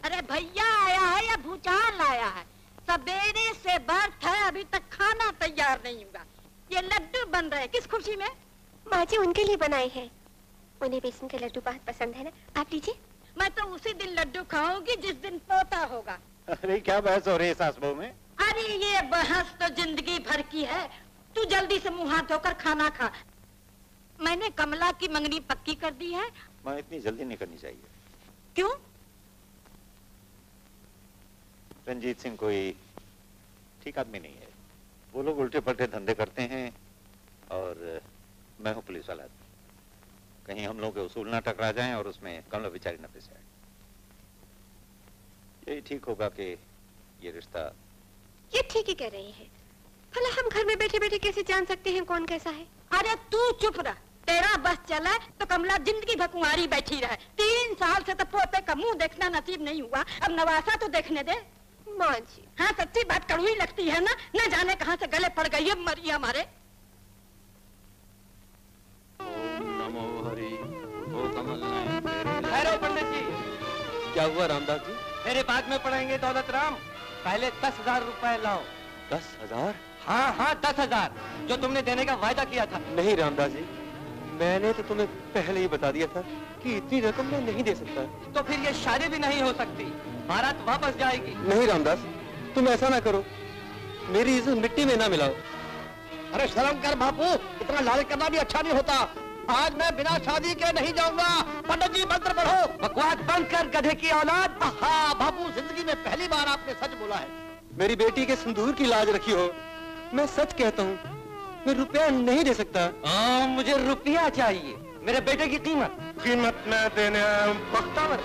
अरे भैया आया है या भूचाल आया है? सवेरे से बर्थ है, अभी तक खाना तैयार नहीं हुआ। ये लड्डू बन रहे किस खुशी में? माँ जी उनके लिए बनाए हैं। उन्हें बेसन के लड्डू बहुत पसंद है ना, आप लीजिए। मैं तो उसी दिन लड्डू खाऊंगी जिस दिन पोता होगा। अरे क्या बहस हो रही है सास बहू में? अरे ये बहस तो जिंदगी भर की है। तू जल्दी से मुंह हाथ धोकर खाना खा। मैंने कमला की मंगनी पक्की कर दी है। माँ इतनी जल्दी नहीं करनी चाहिए। क्यों? रंजीत सिंह कोई ठीक आदमी नहीं है। वो लोग उल्टे पलटे धंधे करते हैं और मैं हूँ पुलिस वाला आदमी। कहीं हम लोग के उसूल ना टकरा जाएं और उसमें कमला बेचारी न फंस जाए। यही ठीक होगा कि ये रिश्ता। ये ठीक ही कह रही है। भला हम घर में बैठे बैठे कैसे जान सकते हैं कौन कैसा है? अरे तू चुप रह। तेरा बस चला तो कमला जिंदगी भर कुंवारी बैठी रहे। 3 साल से तो पोते का मुंह देखना नसीब नहीं हुआ, अब नवासा तो देखने दे। माँ जी हाँ सच्ची बात कड़वी लगती है ना, न जाने कहाँ से गले पड़ गई है मरी हमारे। ओम नमो हरि। ओ कमल ठहरो पंडित जी। क्या हुआ रामदास जी? मेरे बाद में पढ़ेंगे दौलत राम। पहले 10,000 रुपए लाओ। 10,000? हाँ हाँ 10,000 जो तुमने देने का वायदा किया था। नहीं रामदास जी, मैंने तो तुम्हें पहले ही बता दिया था कि इतनी रकम मैं नहीं दे सकता। तो फिर ये शादी भी नहीं हो सकती, बारात वापस जाएगी। नहीं रामदास, तुम ऐसा ना करो, मेरी इज्जत मिट्टी में ना मिलाओ। अरे शर्म कर बापू, इतना लालच करना भी अच्छा नहीं होता। आज मैं बिना शादी के नहीं जाऊंगा। पंडित जी मंत्र पढ़ो। बकवास बंद कर गधे की औलाद। हाँ बापू, जिंदगी में पहली बार आपने सच बोला है। मेरी बेटी के सिंदूर की लाज रखी हो। मैं सच कहता हूँ, मैं रुपया नहीं दे सकता। मुझे रुपया चाहिए, मेरे बेटे की कीमत। कीमत मैं देने आया हूँ बख्तावर।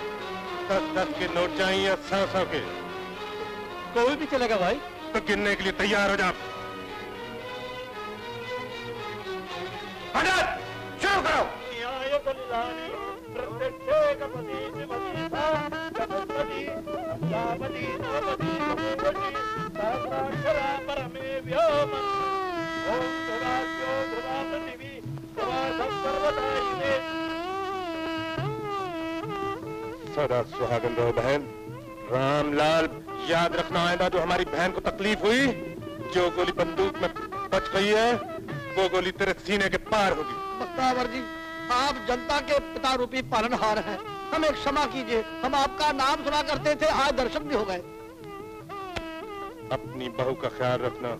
10-10 के नोट चाहिए या 100-100 के? कोई भी चलेगा भाई। तो गिनने के लिए तैयार हो जा। पंडित शुरू करो। सदा सुहागन रहो बहन। रामलाल याद रखना, आएगा जो हमारी बहन को तकलीफ हुई, जो गोली बंदूक में बच गई है वो गोली तेरे सीने के पार होगी। बख्तावर जी, आप जनता के पिता रूपी पालनहार हैं, हमें क्षमा कीजिए। हम आपका नाम सुना करते थे, आज दर्शन भी हो गए। अपनी बहू का ख्याल रखना।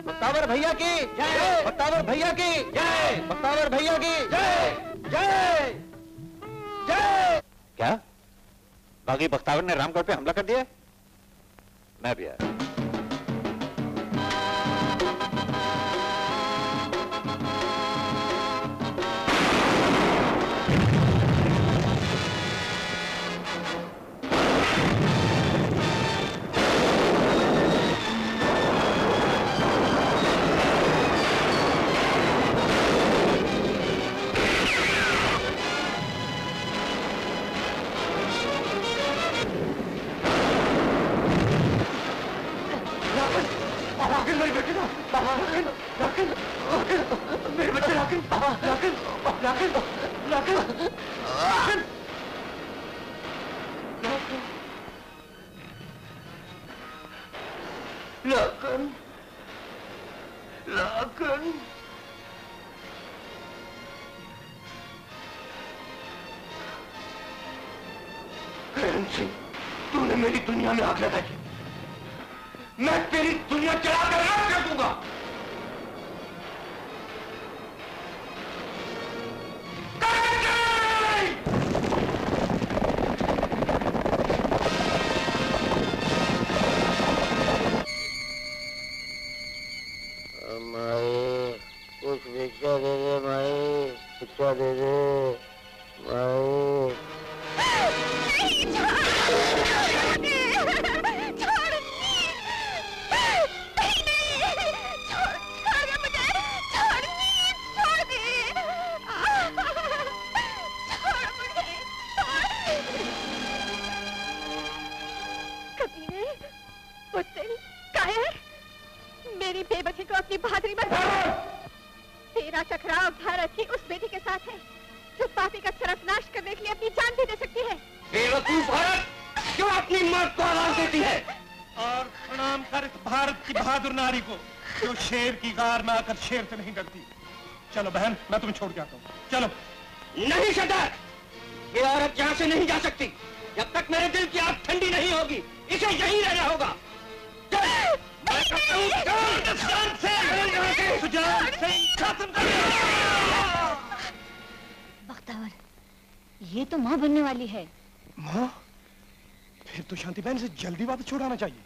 बख्तावर भैया की जय। बख्तावर भैया की जय। बख्तावर भैया की जय। जय जय। क्या बागी बख्तावर ने रामगढ़ पे हमला कर दिया? मैं भी आया। मेरे बच्चे राकिन, राकिन, राकिन, राकिन, राकिन, राकिन, राकिन। करण सिंह, तूने मेरी दुनिया में आग लगाई। मैं तेरी दुनिया चला कर राख कर दूंगा। माई कुछ भिक्षा दे दे, माई भिक्षा दे दे माई। छोड़ बहादुरी मत कर। तेरा टकराव भारत की उस बेटी के साथ है जो पापी का सर्वनाश करने के लिए अपनी जान भी दे सकती है। बेवकूफ औरत, क्यों अपनी मौत को आवाज देती है? और प्रणाम कर इस भारत की बहादुर नारी को जो शेर की गार में आकर शेर से नहीं डरती। चलो बहन, मैं तुम्हें छोड़ जाता हूँ, चलो। नहीं सरदार, ये औरत यहाँ से नहीं जा सकती जब तक मेरे दिल की आग ठंडी नहीं होगी। इसे यहीं रहना होगा। बख्तावर, ये तो माँ बनने वाली है। माँ? फिर तो शांति बहन से जल्दी वापस छुड़ाना चाहिए।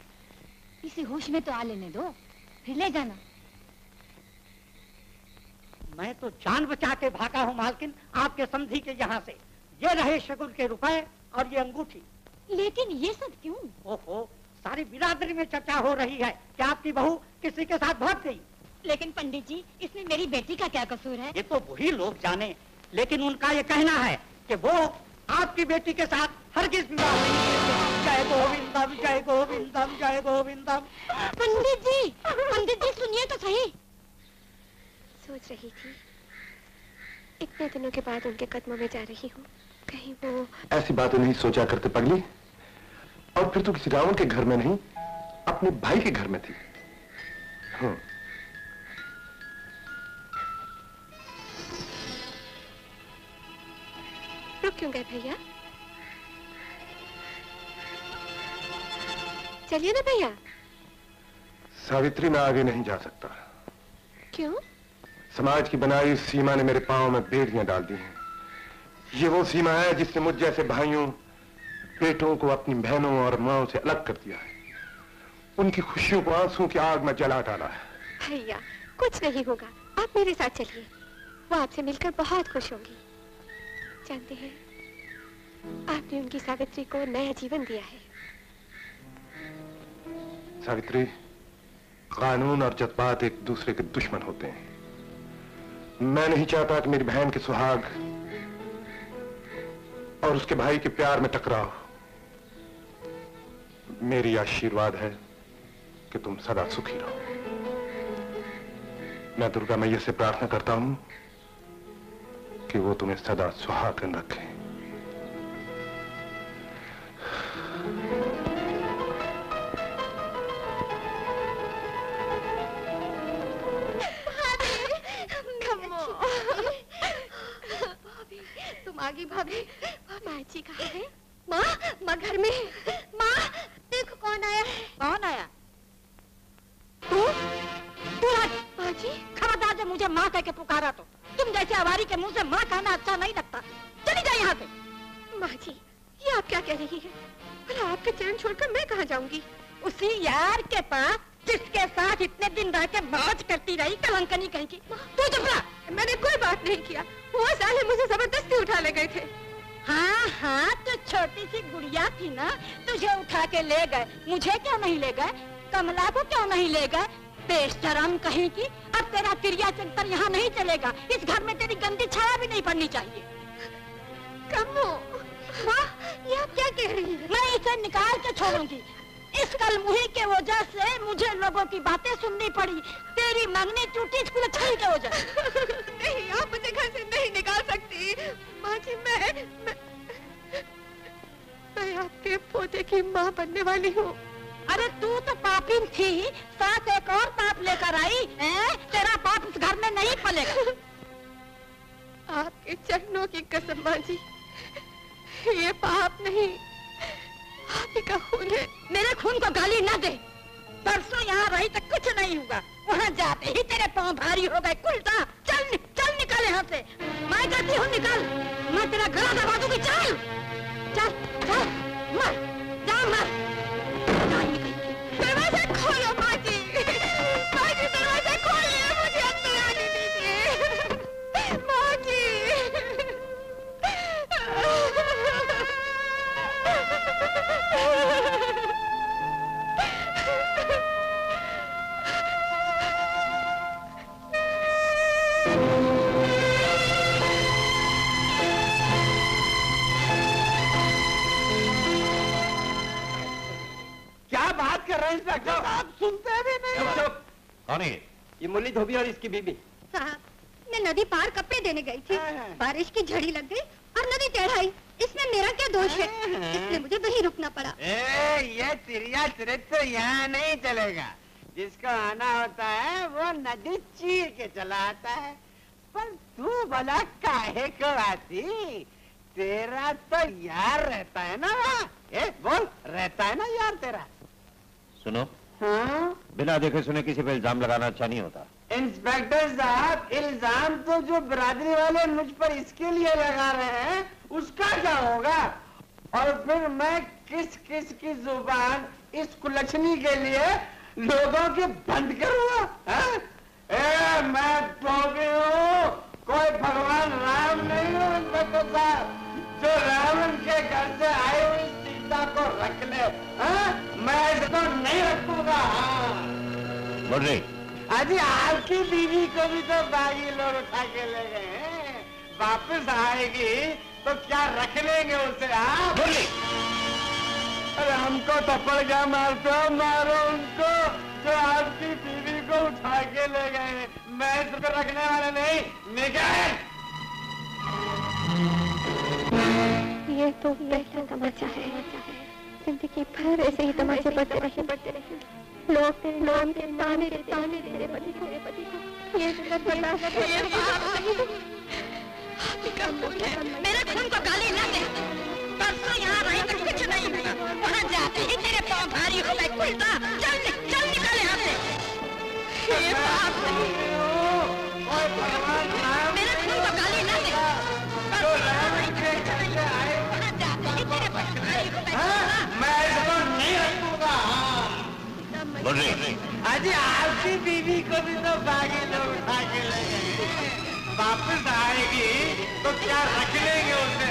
इसे होश में तो आ लेने दो, फिर ले जाना। मैं तो जान बचा के भागा हूँ मालकिन, आपके समधी के यहाँ से। ये रहे शगुन के रुपए और ये अंगूठी। लेकिन ये सब क्यों? ओहो, सारी बिरादरी में चर्चा हो रही है कि आपकी बहू किसी के साथ भाग गई। लेकिन पंडित जी, इसमें मेरी बेटी का क्या कसूर है? ये तो वही लोग जाने, लेकिन उनका ये कहना है कि वो आपकी बेटी के साथ हरगिज विवाह नहीं करेंगे। जय गोविंदम, जय गोविंदम, जय गोविंदम। पंडित जी सुनिए तो सही। सोच रही थी इतने दिनों के बाद उनके कदमों में जा रही हूँ, कहीं वो ऐसी बातें नहीं सोचा करते पगली। और फिर तो किसी रावण के घर में नहीं, अपने भाई के घर में थी। हाँ। रुक क्यों गए भैया? चलिए ना भैया। सावित्री, मैं आगे नहीं जा सकता। क्यों? समाज की बनाई सीमा ने मेरे पांव में बेड़ियां डाल दी हैं। ये वो सीमा है जिसने मुझ जैसे भाइयों, बेटों को अपनी बहनों और माओं से अलग कर दिया है। उनकी खुशियों को आंसुओं की आग में जला डाला है। भैया, कुछ नहीं होगा, आप मेरे साथ चलिए। वो आपसे मिलकर बहुत खुश होंगी। जानते हैं, आपने उनकी सावित्री को नया जीवन दिया है। सावित्री, कानून और जज्बात एक दूसरे के दुश्मन होते हैं। मैं नहीं चाहता कि मेरी बहन के सुहाग और उसके भाई के प्यार में टकराव। मेरी आशीर्वाद है कि तुम सदा सुखी रहो। मैं दुर्गा मैया से प्रार्थना करता हूं कि वो तुम्हें सदा सुहागन रखे। तुम आ गई भाभी। माँ जी कहाँ है? माँ घर में है। माँ देखो कौन आया है। कौन आया? तू माँ जी, खबरदार जब मुझे माँ कह के पुकारा तो तुम जैसे आवारी के मुंह से माँ कहना अच्छा नहीं लगता। चली जाए यहाँ से। माँ जी, ये आप क्या कह रही है? भला आपके चरण छोड़कर मैं कहाँ जाऊंगी? उसी यार के पास जिसके साथ इतने दिन रह के मौज करती रही, कलंकनी कहेगी। तू चुप रहा। मैंने कोई बात नहीं किया। वो साले मुझे जबरदस्ती उठा ले गए थे। हाँ हाँ, तो छोटी सी गुड़िया थी ना, तुझे उठा के ले गए। मुझे क्यों नहीं ले गए? कमला को क्यों नहीं ले गए? बेशरम कहीं की। अब तेरा क्रिया चंतर यहाँ नहीं चलेगा। इस घर में तेरी गंदी छाया भी नहीं पड़नी चाहिए। कमो, माँ ये आप क्या कह रही है? मैं इसे निकाल के छोड़ूंगी। इस कलमुही के वजह से मुझे लोगों की बातें सुननी पड़ी। तेरी मंगनी टूटी स्कूल छल के हो जाए। नहीं, आप मुझे घर से नहीं निकाल सकती। माँ जी, मैं आपके पोते की माँ बनने वाली हूँ। अरे तू तो पापिन थी, साथ एक और पाप लेकर आई है। तेरा पाप इस घर में नहीं पलेगा। आपके चरणों की कसम माँ जी, ये पाप नहीं, आप ही का खून है। मेरे खून को गाली न दे। परसों यहाँ रही तो कुछ नहीं होगा, वहाँ जाते ही तेरे पाँव भारी हो गए। कुलटा चल निकल यहाँ से। मैं कहती हूँ निकल, मैं तेरा गला दबा दूंगी। चल मर, जा मर। दरवाजा खोलो माँ जी, माँ जी दरवाजा खोलिए, मुझे अंदर आने दीजिए। माँ जी। क्या बात कर रहे हैं इंस्पेक्टर साहब? सुनते भी नहीं। कौन है? ये मुरली धोबी और इसकी बीबी। साहब, मैं नदी पार कपड़े देने गई थी, बारिश की झड़ी लग गई और नदी चढ़ाई। इसमें मेरा क्या दोष है? इसलिए मुझे वहीं रुकना पड़ा। ये तिरिया चरित्र यहाँ नहीं चलेगा। जिसको आना होता है वो नदी चीर के चला आता है। पर तू भला काहे को आती? तेरा तो यार रहता है ना वहाँ। बोल, रहता है ना यार तेरा? सुनो, हाँ? बिना देखे सुने किसी पे इल्जाम लगाना अच्छा नहीं होता। इंस्पेक्टर साहब, इल्जाम तो जो बिरादरी वाले मुझ पर इसके लिए लगा रहे हैं उसका क्या होगा? और फिर मैं किस किस की जुबान इस कुलछनी के लिए लोगों के बंद करूंगा? मैं धोबी हूँ, कोई भगवान राम नहीं हूँ इंस्पेक्टर साहब जो रावण के घर से आई हुई सीता को रख ले। मैं इसको नहीं रखूंगा। मुरली, अजी आपकी बीवी को भी तो बागी लोग उठा के ले गए हैं। वापस आएगी तो क्या रख लेंगे उसे? आप अरे हमको थप्पड़ क्या मारते हो? मारो उनको जो आपकी बीवी को उठा के ले गए। मैं इसको रखने वाला नहीं। निकाल। ये तो पहला तमाचा है। जिंदगी भर ऐसे ही तमाचे पड़ते रहे। लोग तेरे नाम के ताने तेरे पति को ये मेरे खून को गाली न दे। परसों यहाँ रहे तो कुछ नहीं हुआ, वहाँ जाते ही तेरे पाँव भारी हो गए। कुलता चल निकल यहाँ से। मेरे खून को गाली न दे। वहाँ जाते ही तेरे पाँव भारी हो गए। मैं इसको नहीं रखूंगा। अजी आपकी बीवी को भी तो बागी लोग उठा के ले गए। वापस आएगी तो क्या रख लेंगे उसे?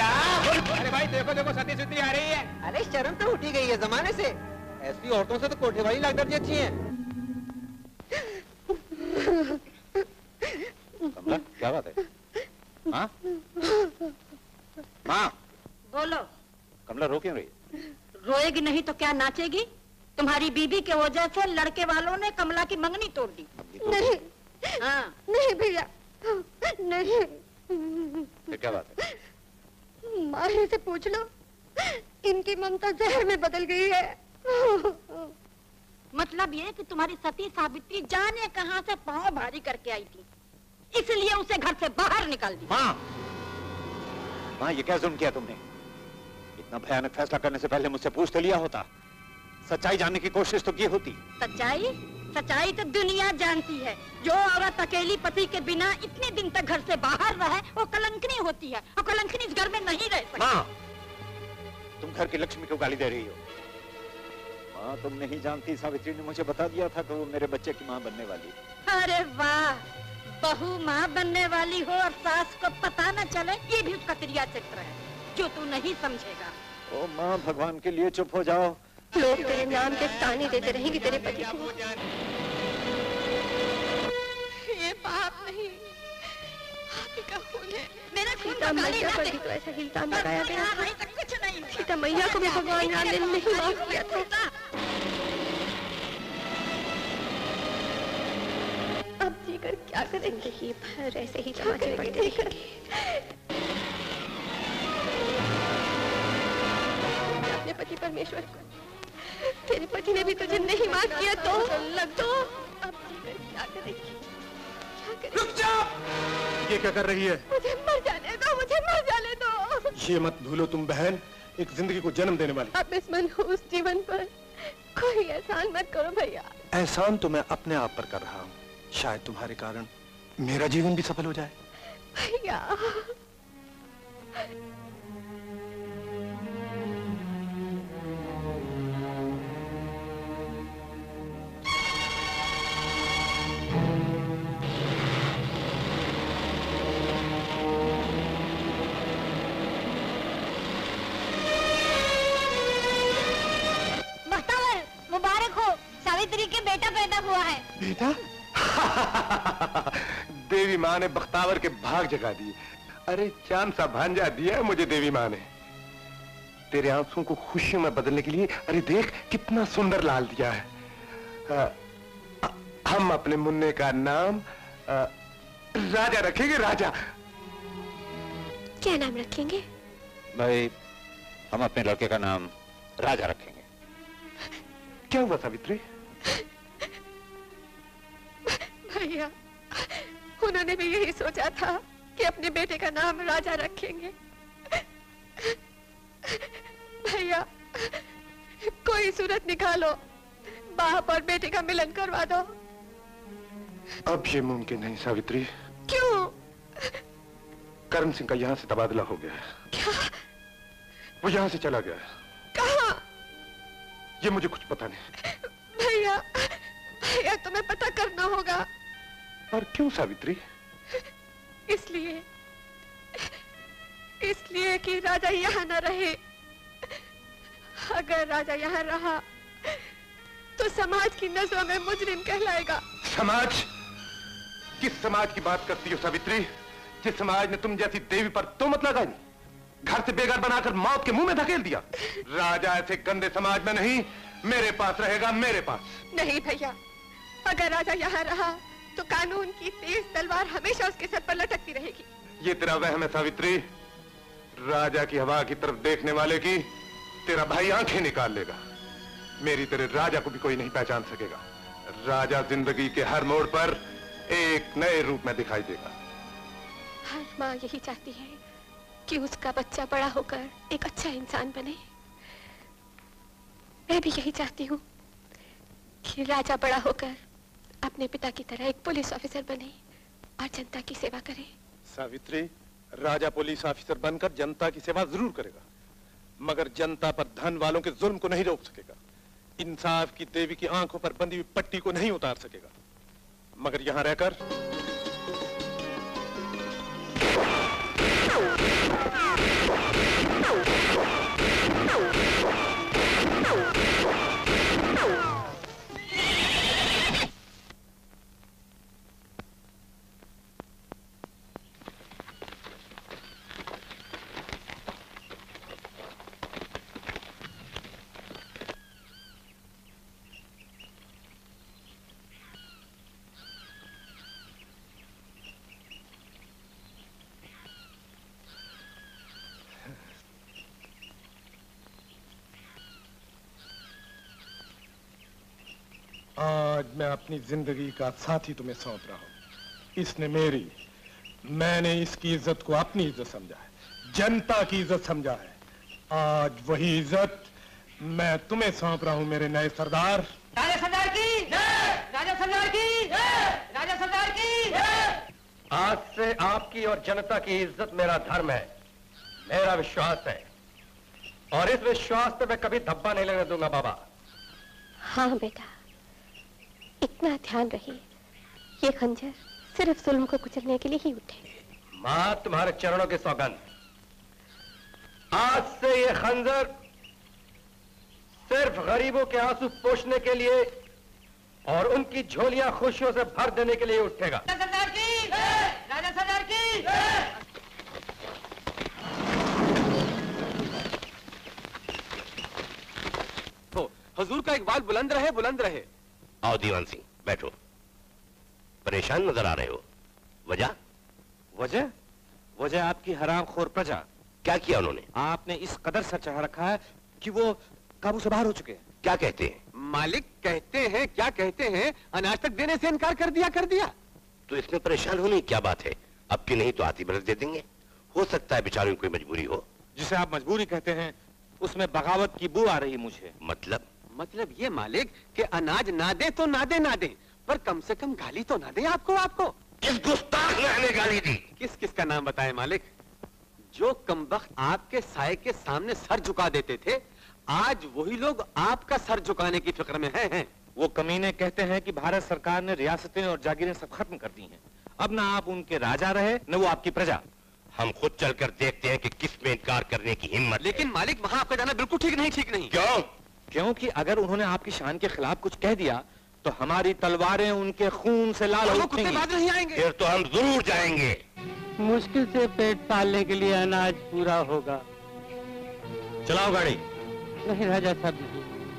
अरे भाई देखो सती सुती आ रही है। अरे शर्म तो उठी गई है जमाने से। ऐसी औरतों से तो कोठे वाली लागत भी अच्छी है। कमला, क्या बात है? हाँ? माँ, बोलो। कमला रो क्यों रही? रोएगी नहीं तो क्या नाचेगी? तुम्हारी बीबी के वजह से लड़के वालों ने कमला की मंगनी तोड़ दी। नहीं, हाँ। नहीं भैया, नहीं। फिर क्या बात है? माही से पूछ लो, इनकी ममता जहर में बदल गई है। मतलब ये कि तुम्हारी सती सावित्री जाने कहां से पांव भारी करके आई थी, इसलिए उसे घर से बाहर निकाल दी। माँ, ये क्या जुल्म किया तुमने? इतना भयानक फैसला करने से पहले मुझसे पूछ तो लिया होता। सच्चाई जानने की कोशिश तो की होती। सच्चाई तो दुनिया जानती है। जो औरत अकेली पति के बिना इतने दिन तक घर से बाहर रहे वो कलंकनी होती है, और कलंकनी इस घर में नहीं रह सकती। माँ, तुम घर की लक्ष्मी को गाली दे रही हो। माँ, तुम नहीं जानती, सावित्री ने मुझे बता दिया था कि वो मेरे बच्चे की माँ बनने वाली। अरे वाह, बहू माँ बनने वाली हो और सास को पता न चले, ये भी उसका तिरिया चरित्र है जो तू नहीं समझेगा। ओ माँ, भगवान के लिए चुप हो जाओ। लोग तेरे नाम के ताने देते रहेंगे तेरे पति को। ये पाप नहीं, आप ही का खून है। मेरा खून सीता मैया पर भी तो ऐसा ही इल्जाम लगाया गया। कुछ नहीं। सीता मैया को भी भगवान राम ने नहीं माफ किया था। अब जीकर क्या करेंगे? ये भर ऐसे ही तमाचे पड़ते रहेंगे। अपने पति परमेश्वर को, तेरे पति ने भी तुझे नहीं माफ किया तो लग दो। अब क्या करेगी? रुक जाओ! ये क्या कर रही है? मुझे मर जाने दो। ये मत भूलो तुम बहन एक जिंदगी को जन्म देने वाली। अब इस मनहूस जीवन पर कोई एहसान मत करो भैया। एहसान तो मैं अपने आप पर कर रहा हूँ। शायद तुम्हारे कारण मेरा जीवन भी सफल हो जाए। भैया मुबारक हो, सावित्री के बेटा पैदा हुआ है। बेटा? देवी माँ ने बख्तावर के भाग जगा दिए। अरे चांद सा भांजा दिया है मुझे देवी माँ ने। तेरे आंसुओं को खुशियों में बदलने के लिए अरे देख कितना सुंदर लाल दिया है। हम अपने मुन्ने का नाम राजा रखेंगे। राजा। क्या नाम रखेंगे? भाई हम अपने लड़के का नाम राजा रखेंगे। क्या हुआ सावित्री? भैया, उन्होंने भी यही सोचा था कि अपने बेटे का नाम राजा रखेंगे। भैया, कोई सूरत निकालो, बाप और बेटे का मिलन करवा दो। अब ये मुमकिन नहीं सावित्री। क्यों? करण सिंह का यहाँ से तबादला हो गया है। क्या? वो यहाँ से चला गया है। कहाँ? ये मुझे कुछ पता नहीं। भैया, भैया तुम्हें पता करना होगा। पर क्यों सावित्री? इसलिए कि राजा यहाँ न रहे। अगर राजा यहाँ रहा तो समाज की नजरों में मुजरिम कहलाएगा। समाज? किस समाज की बात करती हो सावित्री? जिस समाज ने तुम जैसी देवी पर तोहमत लगाई, घर से बेघर बनाकर मौत के मुंह में धकेल दिया। राजा ऐसे गंदे समाज में नहीं, मेरे पास रहेगा, मेरे पास। नहीं भैया, अगर राजा यहाँ रहा तो कानून की तेज तलवार हमेशा उसके सर पर लटकती रहेगी। ये तेरा वहम है सावित्री। राजा की हवा की तरफ देखने वाले की तेरा भाई आंखें निकाल लेगा। मेरी तेरे राजा को भी कोई नहीं पहचान सकेगा। राजा जिंदगी के हर मोड़ पर एक नए रूप में दिखाई देगा। हर माँ यही चाहती है कि उसका बच्चा बड़ा होकर एक अच्छा इंसान बने। मैं भी यही चाहती हूँ कि राजा बड़ा होकर अपने पिता की तरह एक पुलिस ऑफिसर बने और जनता की सेवा करे। सावित्री, राजा पुलिस ऑफिसर बनकर जनता की सेवा जरूर करेगा, मगर जनता पर धन वालों के जुल्म को नहीं रोक सकेगा। इंसाफ की देवी की आंखों पर बंधी हुई पट्टी को नहीं उतार सकेगा, मगर यहां रहकर आज मैं अपनी जिंदगी का साथी तुम्हें सौंप रहा हूं। इसने मेरी, मैंने इसकी इज्जत को अपनी इज्जत समझा है, जनता की इज्जत समझा है। आज वही इज्जत मैं तुम्हें सौंप रहा हूं मेरे नए सरदार। राजा सरदार की जय! राजा सरदार की जय! राजा सरदार की जय! आज से आपकी और जनता की इज्जत मेरा धर्म है, मेरा विश्वास है, और इस विश्वास पे मैं कभी धब्बा नहीं लगने दूंगा बाबा। हाँ बेटा, इतना ध्यान रहे, ये खंजर सिर्फ जुल्म को कुचलने के लिए ही उठे। मां, तुम्हारे चरणों की सौगंध, आज से ये खंजर सिर्फ गरीबों के आंसू पोंछने के लिए और उनकी झोलियां खुशियों से भर देने के लिए उठेगा। राजा सरदार की जय! राजा सरदार की जय! तो हुजूर का इकबाल बुलंद रहे, बुलंद रहे। आओ दीवान सिंह, बैठो। परेशान नजर आ रहे हो, वजह? वजह? वजह आपकी हरामखोर प्रजा। क्या किया उन्होंने? आपने इस कदर सर चढ़ा रखा है कि वो काबू से बाहर हो चुके हैं। क्या कहते हैं? मालिक कहते हैं, क्या कहते हैं, अनाज तक देने से इनकार कर दिया। तो इसमें परेशान होने की क्या बात है? अब की नहीं तो आती बरस दे देंगे। हो सकता है बेचारों की कोई मजबूरी हो। जिसे आप मजबूरी कहते हैं उसमें बगावत की बू आ रही मुझे। मतलब ये मालिक कि अनाज ना दे तो ना दे, पर कम से कम गाली तो ना दे आपको। किस गुस्ताख ने हमें गाली दी? किस का नाम बताए मालिक? जो कमबख्त आपके साए के सामने सर झुका देते थे, आज वही लोग आपका सर झुकाने की फिक्र में हैं। वो कमीने कहते हैं कि भारत सरकार ने रियासतें और जागीरें सब खत्म कर दी हैं। अब ना आप उनके राजा रहे, न वो आपकी प्रजा। हम खुद चलकर देखते हैं कि किस में इनकार करने की हिम्मत। लेकिन मालिक, वहां आपका जाना बिल्कुल ठीक नहीं। क्यों? क्योंकि अगर उन्होंने आपकी शान के खिलाफ कुछ कह दिया तो हमारी तलवारें उनके खून से लाल हो उठेंगी। नहीं आएंगे। फिर तो हम जरूर जाएंगे। मुश्किल से पेट पालने के लिए अनाज पूरा होगा। चलाओ गाड़ी। नहीं राजा साहब,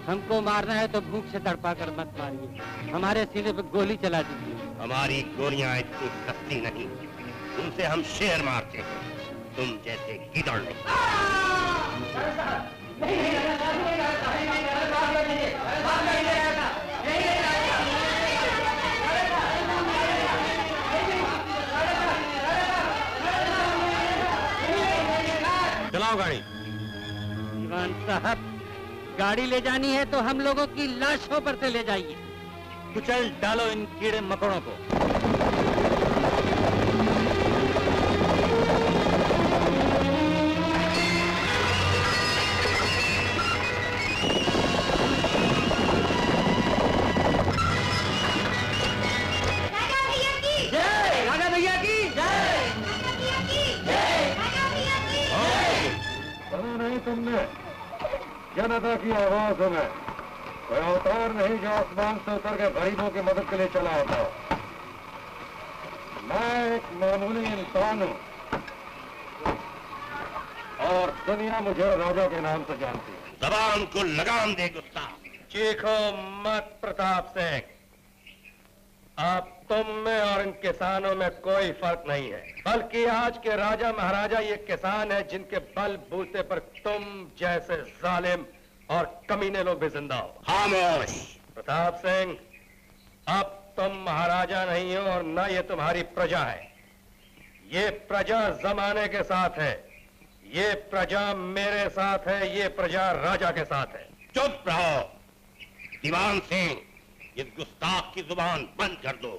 हमको मारना है तो भूख से तड़पा कर मत मारिए, हमारे सीने पे गोली चला दीजिए। हमारी गोलियां इतनी सस्ती नहीं, उनसे हम शेर मारते हैं, तुम जैसे गिदड़ नहीं। चलाओ गाड़ी। दीवान साहब, गाड़ी ले जानी है तो हम लोगों की लाशों पर से ले जाइए। कुचल डालो इन कीड़े मकोड़ों को। राजा भैया की जय। सुना नहीं तुमने? जनता की आवाज है मैं। कोई अवतार नहीं जो आसमान से उतर के गरीबों की मदद के लिए चला होता। मैं एक मामूली इंसान हूँ और दुनिया मुझे राजा के नाम से जानती है। जबान को लगाम दे गुस्सा। चीखो मत प्रताप सिंह, अब तुम में और इन किसानों में कोई फर्क नहीं है, बल्कि आज के राजा महाराजा ये किसान है जिनके बल बूते पर तुम जैसे जालिम और कमीने लोग भी जिंदा हो। खामोश। प्रताप सिंह, अब तुम महाराजा नहीं हो और न ये तुम्हारी प्रजा है। ये प्रजा जमाने के साथ है, ये प्रजा मेरे साथ है, ये प्रजा राजा के साथ है। चुप रहो दीवान सिंह, इस गुस्ताख की जुबान बंद कर दो।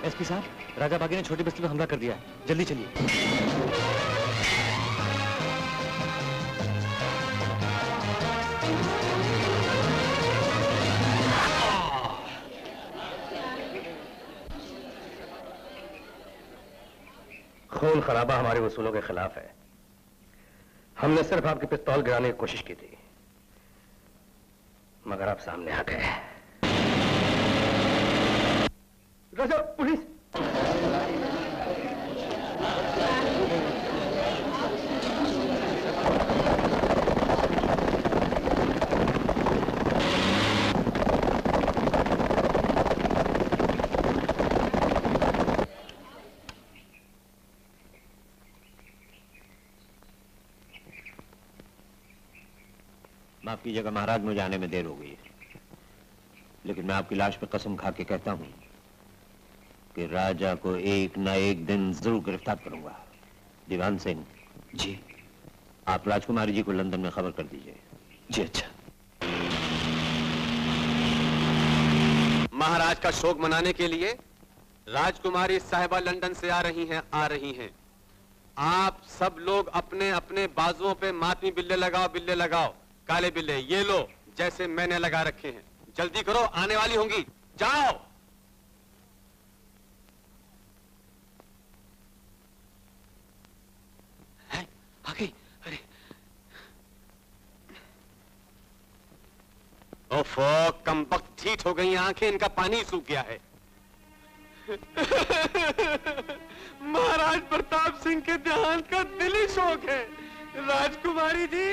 एसपी साहब, राजा बागी ने छोटी बस्ती पर हमला कर दिया है, जल्दी चलिए। खून खराबा हमारे वसूलों के खिलाफ है। हमने सिर्फ आपकी पिस्तौल गिराने की कोशिश की थी, मगर आप सामने आ गए। राजा, पुलिस! माफ कीजिएगा महाराज, मुझे आने में देर हो गई है, लेकिन मैं आपकी लाश पे कसम खा के कहता हूं कि राजा को एक ना एक दिन जरूर गिरफ्तार करूंगा। दीवान सिंह जी, आप राजकुमारी जी को लंदन में खबर कर दीजिए। जी अच्छा। महाराज का शोक मनाने के लिए राजकुमारी साहिबा लंदन से आ रही हैं। आप सब लोग अपने अपने बाजुओं पे मातमी बिल्ले लगाओ, काले बिल्ले, ये लो जैसे मैंने लगा रखे हैं। जल्दी करो, आने वाली होंगी, जाओ। आ गई। अरे ओफो, कमबख्त ठीक हो गई आंखें, इनका पानी सूख गया है। महाराज प्रताप सिंह के देहांत का दिली शोक है। राजकुमारी जी,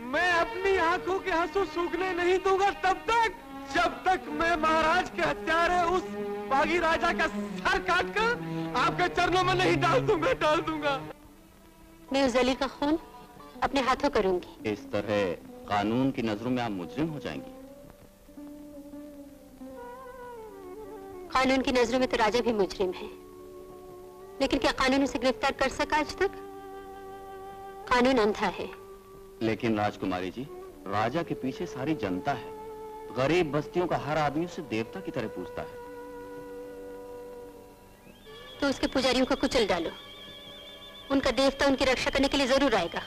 मैं अपनी आंखों के आंसू सूखने नहीं दूंगा तब तक जब तक मैं महाराज के हत्यारे उस बागी राजा का सर काटकर आपके चरणों में नहीं डाल दूंगा। मैं उस अली का खून अपने हाथों करूंगी। इस तरह कानून की नजरों में आप मुजरिम हो जाएंगी। कानून की नजरों में तो राजा भी मुजरिम है, लेकिन क्या कानून उसे गिरफ्तार कर सका आज तक? कानून अंधा है। लेकिन राजकुमारी जी, राजा के पीछे सारी जनता है। गरीब बस्तियों का हर आदमी उसे देवता की तरह पूजता है। तो उसके पुजारियों को कुचल डालो। उनका देवता उनकी रक्षा करने के लिए जरूर आएगा।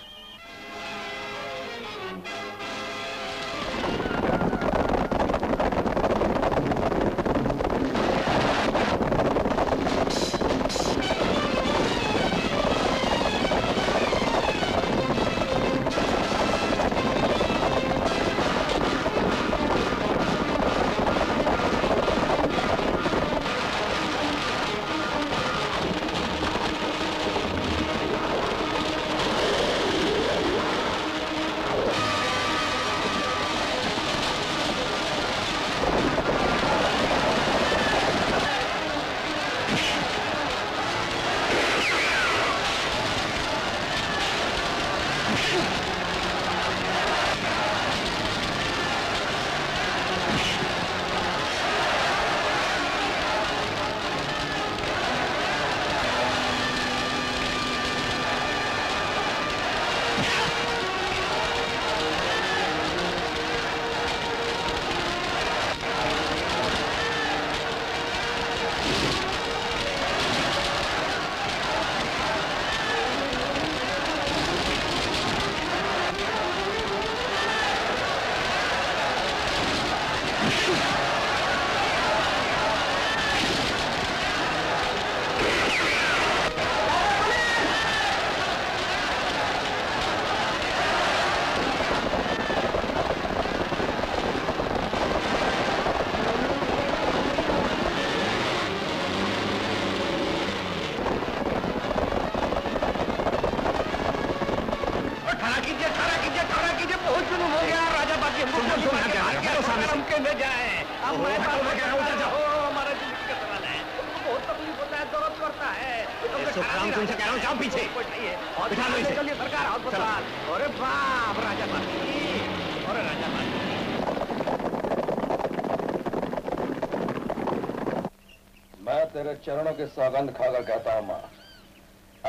चरणों की सौगंध खाकर कहता हूं मां,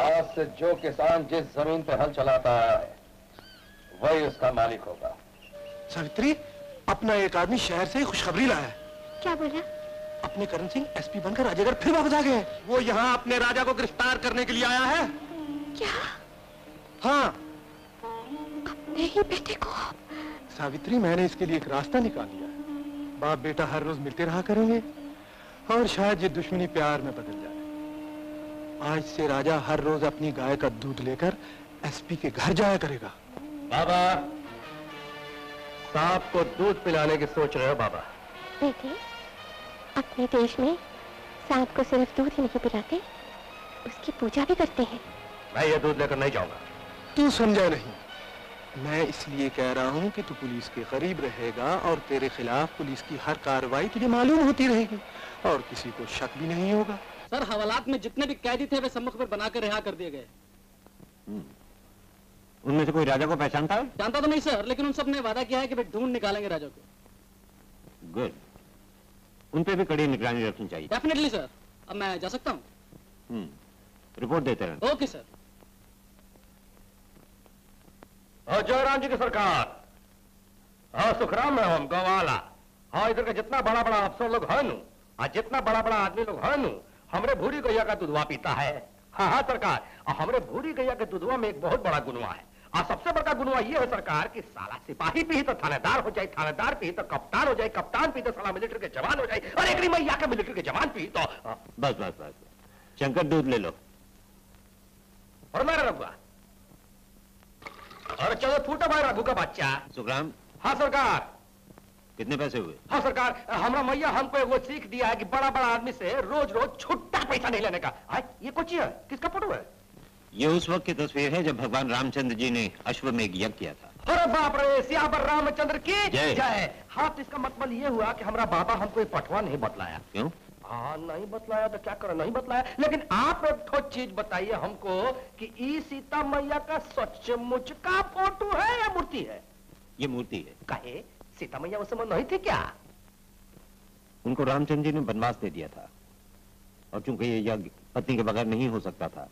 आज से जो किसान जिस जमीन पर हल चलाता है वही उसका मालिक होगा। सावित्री, अपना एक आदमी शहर से खुशखबरी लाया है। क्या बोला? अपने करण सिंह एसपी बनकर राजागढ़ फिर वापस आ गए हैं। वो यहाँ अपने राजा को गिरफ्तार करने के लिए आया है। क्या? हाँ। अपने ही बेटे को? सावित्री, मैंने इसके लिए एक रास्ता निकाल लिया है। बाप बेटा हर रोज मिलते रहा करेंगे और शायद ये दुश्मनी प्यार में बदल जाए। आज से राजा हर रोज अपनी गाय का दूध लेकर एसपी के घर जाया करेगा। बाबा, सांप को दूध पिलाने की सोच रहे हो बाबा? बेटे, अपने देश में सांप को सिर्फ दूध ही नहीं पिलाते, उसकी पूजा भी करते हैं। मैं ये दूध लेकर नहीं जाऊंगा। तू समझा नहीं। मैं इसलिए कह रहा हूँ कि तू पुलिस के करीब रहेगा और तेरे खिलाफ पुलिस की हर कार्रवाई तुझे मालूम होती रहेगी और किसी को शक भी नहीं होगा। सर, हवालात में जितने भी कैदी थे वे सम्मुख पर बनाकर रिहा कर दिए गए। उनमें से कोई राजा को पहचानता है? जानता तो नहीं सर, लेकिन उन सब ने वादा किया है कि वे ढूंढ निकालेंगे राजा को। गुड। उन पे भी कड़ी निगरानी रखनी चाहिए। Definitely sir. अब मैं जा सकता हूँ? रिपोर्ट देते रहना। Okay sir. और जयराम जी की सरकार। हाँ, सुखराम में हम गवाला। हाँ, इधर का जितना बड़ा बड़ा अफसर लोग हैं नु, जितना बड़ा बड़ा आदमी लोग हैं नु, हमरे भूरी गैया का दूधवा पीता है। हाँ हाँ सरकार, और हमरे भूरी गैया के दूधवा में एक बहुत बड़ा गुनवा है। और सबसे बड़ा गुनवा ये है सरकार कि साला सिपाही पी तो थानेदार हो जाए, थानेदार पी तो कप्तान हो जाए, कप्तान पी तो साला मिलिट्री के जवान हो जाए, और एक मैया के मिलिट्री के जवान पी तो बस बस बस, शंकर दूध ले लो। और मेरा रघुआ, और चलो फूटा भाई रघु का बच्चा। सुखराम। हाँ सरकार। कितने पैसे हुए? हाँ सरकार, हमारा मैया हमको वो सीख दिया है कि बड़ा बड़ा आदमी से रोज रोज छुट्टा पैसा नहीं लेने का। ये कुछ है, किसका फोटो है? ये उस वक्त की तस्वीर है जब भगवान रामचंद्र जी ने अश्वमेघ यज्ञ किया था। अरे बाप रे, सियावर रामचंद्र की जय। जय। हाँ, तो इसका मतलब ये हुआ कि हमारा बाबा हमको ये पटवा नहीं बतलाया। क्यों? हाँ, नहीं बतलाया तो क्या करें, नहीं बतलाया। लेकिन आप एक ठो चीज बताइए हमको कि ई सीता मैया का सचमुच का फोटो है या मूर्ति है? ये मूर्ति है। कहे सीता मैया उस समय नहीं थी क्या? उनको रामचंद्र जी ने वनवास दे दिया था, और चूंकि ये यज्ञ पत्नी के बगैर नहीं हो सकता था,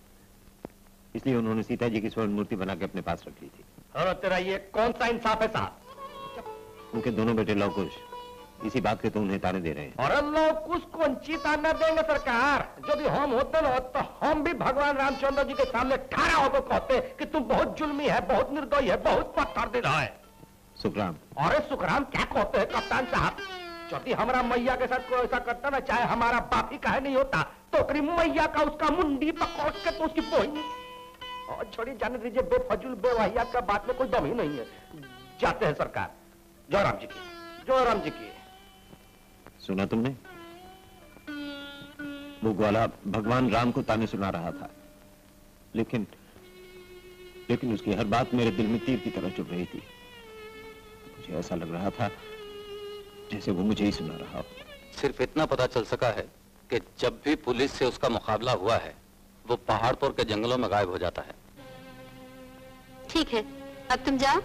इसलिए उन्होंने सीता जी की स्वर्ण मूर्ति बना के अपने पास रख ली थी। और तेरा ये कौन सा इंसाफ है साहब? उनके दोनों बेटे लवकुश इसी बात के तो उन्हें ताने दे रहे हैं। और लवकुश को ताना देंगे सरकार। यदि हम होते ना तो हम भी भगवान रामचंद्र जी के सामने खड़ा होकर कहते कि तुम बहुत जुल्मी है, बहुत निर्दयी है, बहुत पत्थर दिल है। सुखराम, अरे सुखराम क्या कहते हैं कप्तान साहब? यदि हमारा मैया के साथ कोई ऐसा करता ना, चाहे हमारा बाप ही काहे नहीं होता, तो करीब मैया का उसका मुंडी पकड़ के तो उसकी बोही और छोड़ी जाने दीजिए। बेफजूल बेवहिया का बात में कोई दम ही नहीं है। जाते हैं सरकार। जय राम जी की, जय राम जी की। सुना तुमने? वो ग्वाला भगवान राम को ताने सुना रहा था, लेकिन उसकी हर बात मेरे दिल में तीर की तरह चुभ रही थी। मुझे ऐसा लग रहा था जैसे वो मुझे ही सुना रहा हो। सिर्फ इतना पता चल सका है कि जब भी पुलिस से उसका मुकाबला हुआ है, वो पहाड़पुर के जंगलों में गायब हो जाता है। ठीक है, अब तुम जाओ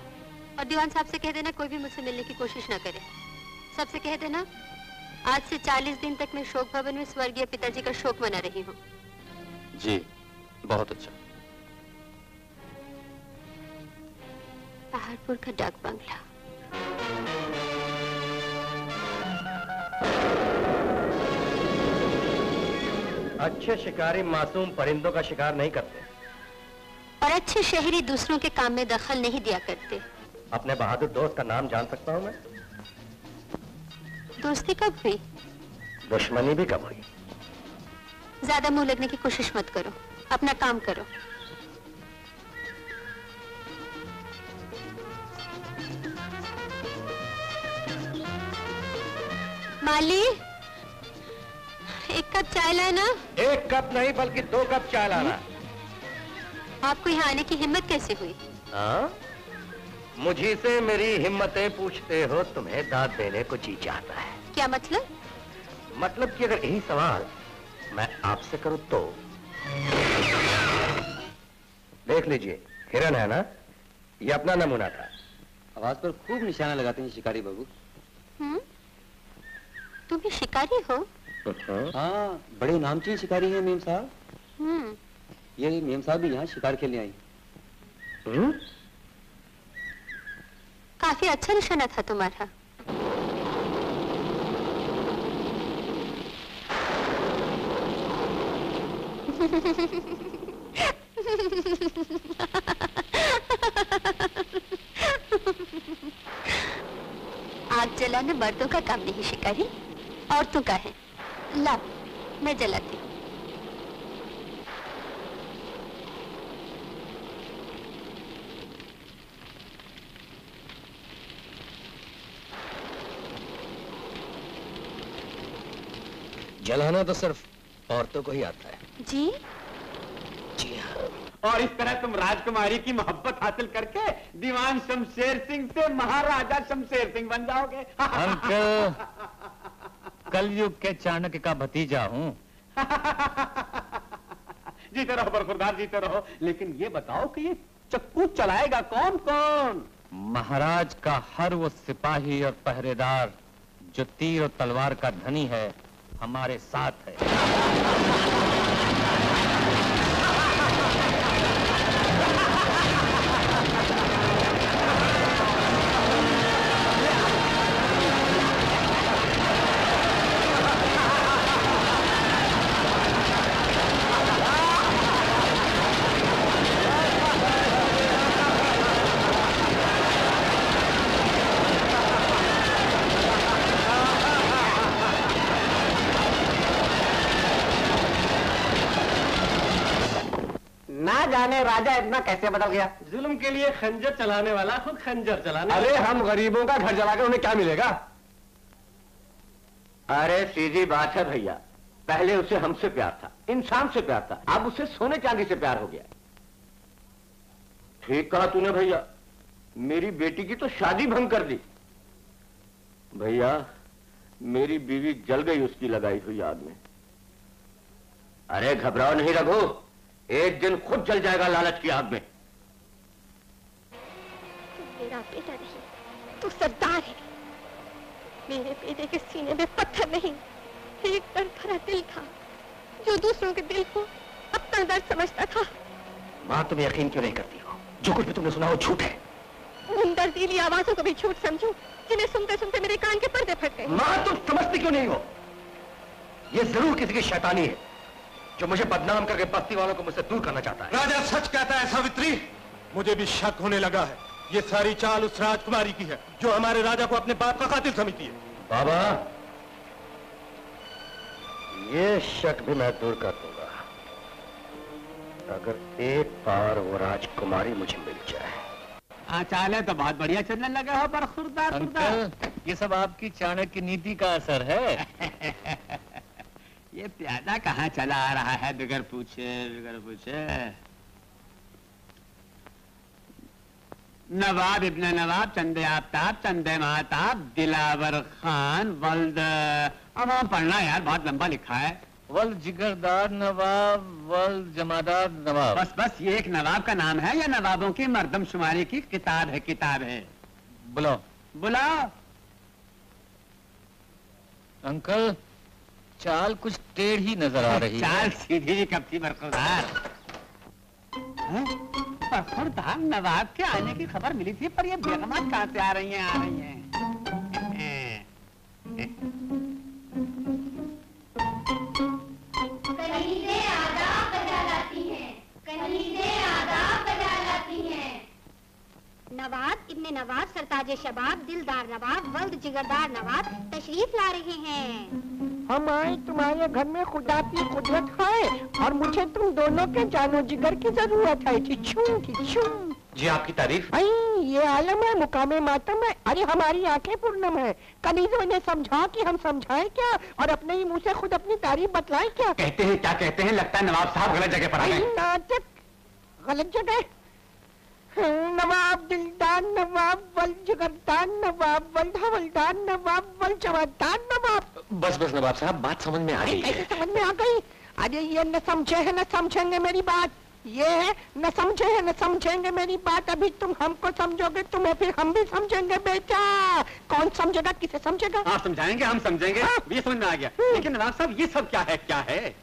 और दीवान साहब से कह देना कोई भी मुझसे मिलने की कोशिश ना करे। सबसे कह देना आज से 40 दिन तक मैं शोक भवन में स्वर्गीय पिताजी का शोक मना रही हूँ। जी, बहुत अच्छा। पहाड़पुर का डाक बंगला। अच्छे शिकारी मासूम परिंदों का शिकार नहीं करते और अच्छे शहरी दूसरों के काम में दखल नहीं दिया करते। अपने बहादुर दोस्त का नाम जान सकता हूँ मैं? दोस्ती कब हुई? दुश्मनी भी कब हुई? ज्यादा मुंह लगने की कोशिश मत करो, अपना काम करो। माली, एक कप चाय लाना। एक कप नहीं बल्कि 2 कप चाय लाना। आपको यहाँ आने की हिम्मत कैसे हुई? हाँ? मुझे से मेरी हिम्मतें पूछते हो, तुम्हें दाद देने को जी चाहता है। क्या मतलब? मतलब कि अगर यही सवाल मैं आपसे करूं तो? देख लीजिए, हिरन है ना, ये अपना नमूना था। आवाज पर खूब निशाना लगाते हैं शिकारी बाबू। तुम भी शिकारी हो? हाँ, बड़े नामचीन शिकारी हैं मेम साहब। ये मेम साहब भी यहाँ शिकार के लिए आई। काफी अच्छा निशाना था तुम्हारा। आग जलाना मर्दों का काम नहीं शिकारी, औरतों का है। ला, मैं जलाती हूँ। जलाना तो सिर्फ औरतों को ही आता है। जी? जी हाँ। और इस तरह तुम राजकुमारी की मोहब्बत हासिल करके दीवान शमशेर सिंह से महाराजा शमशेर सिंह बन जाओगे। अंकल, कलयुग के चाणक्य का भतीजा हूँ। जीते रहो बरखुरदार, जीते रहो। लेकिन ये बताओ कि ये चक्कू चलाएगा कौन कौन? महाराज का हर वो सिपाही और पहरेदार जो तीर और तलवार का धनी है, हमारे साथ है। ना जाने राजा इतना कैसे बदल गया। जुल्म के लिए खंजर चलाने वाला खुद खंजर चलाने। अरे हम गरीबों का घर जलाकर उन्हें क्या मिलेगा? अरे सीधी बात है भैया, पहले उसे हमसे प्यार था, इंसान से प्यार था, अब उसे सोने चांदी से प्यार हो गया। ठीक कहा तूने भैया, मेरी बेटी की तो शादी भंग कर दी। भैया मेरी बीवी जल गई उसकी लगाई हुई आग में। अरे घबराओ नहीं रघु, एक दिन खुद जल जाएगा लालच की आग में। तू मेरा बेटा नहीं, तू सरदार है। मेरे बेटे के सीने में पत्थर नहीं, एक डर भरा दिल था। जो दूसरों के दिल को अपना दर्द समझता था। माँ, तुम यकीन क्यों नहीं करती हो? जो कुछ भी तुमने सुना वो झूठ है। उन दर्दीली आवाजों को भी झूठ समझूं, जिन्हें सुनते सुनते मेरे कान के पर्दे फट गए। माँ, तुम समझती क्यों नहीं हो? ये जरूर किसी की शैतानी है जो मुझे बदनाम करके बस्ती वालों को मुझसे दूर करना चाहता है। राजा सच कहता है सावित्री, मुझे भी शक होने लगा है। ये सारी चाल उस राजकुमारी की है जो हमारे राजा को अपने बाप का कातिल समझती है। बाबा, ये शक भी मैं दूर कर दूंगा अगर एक बार वो राजकुमारी मुझे मिल जाए। चाल है तो बहुत बढ़िया चलने लगा हो, पर खुरदार अंकल, ये सब आपकी चाणक्य नीति का असर है। ये प्यादा कहाँ चला आ रहा है बिगर पूछे। नवाब इब्ने नवाब, चंदे आफ्ताब, चंदे महताब, दिलावर खान, वल्द। अब हम पढ़ना यार, बहुत लंबा लिखा है। वल्द जिगरदार नवाब, वल्द जमादार नवाब। बस ये एक नवाब का नाम है या नवाबों की मर्दमशुमारी की किताब है। बुलाओ। अंकल, चाल कुछ टेढ़ी नजर आ रही है। चाल सीधी कब थी बरखुरदार? बरखुरदार नवाब के आने की खबर मिली थी, पर ये बेगमात कहाँ से आ रही हैं? कनीज़ें आदाब बजा लाती हैं। नवाब इब्ने नवाब, सरताजे शबाब, दिलदार नवाब, वल्द जिगरदार नवाब तशरीफ ला रहे हैं। हमारे तुम्हारे घर में खुदा की कुदरत है और मुझे तुम दोनों के जानो जिगर की जरूरत है। ठिछूं। जी, आपकी तारीफ। ये आलम है, मुकामे मातम है। अरे हमारी आंखें पूर्णम है। कनीज़ों ने समझा कि हम समझाएं क्या और अपने ही मुंह से खुद अपनी तारीफ बतलाएं क्या? कहते हैं लगता है नवाब साहब गलत जगह पर आ गए। नाटक गलत जगह। नवाब दिलदार नवाब, वल्द जिगरदार नवाब, वल्द हवलदार नवाब, वल्द जवादार नवाब। बस नवाब साहब, बात समझ में आ गई। कैसे समझ में आ गई? अरे ये न समझे है न समझेंगे मेरी बात। ये है न समझे है न समझेंगे मेरी बात। अभी तुम हमको समझोगे, तुम्हें फिर हम भी समझेंगे बेटा। कौन समझेगा, किसे समझेगा? आप समझाएंगे, हम समझेंगे। ये समझ में आ गया। लेकिन नवाब साहब, ये सब क्या है?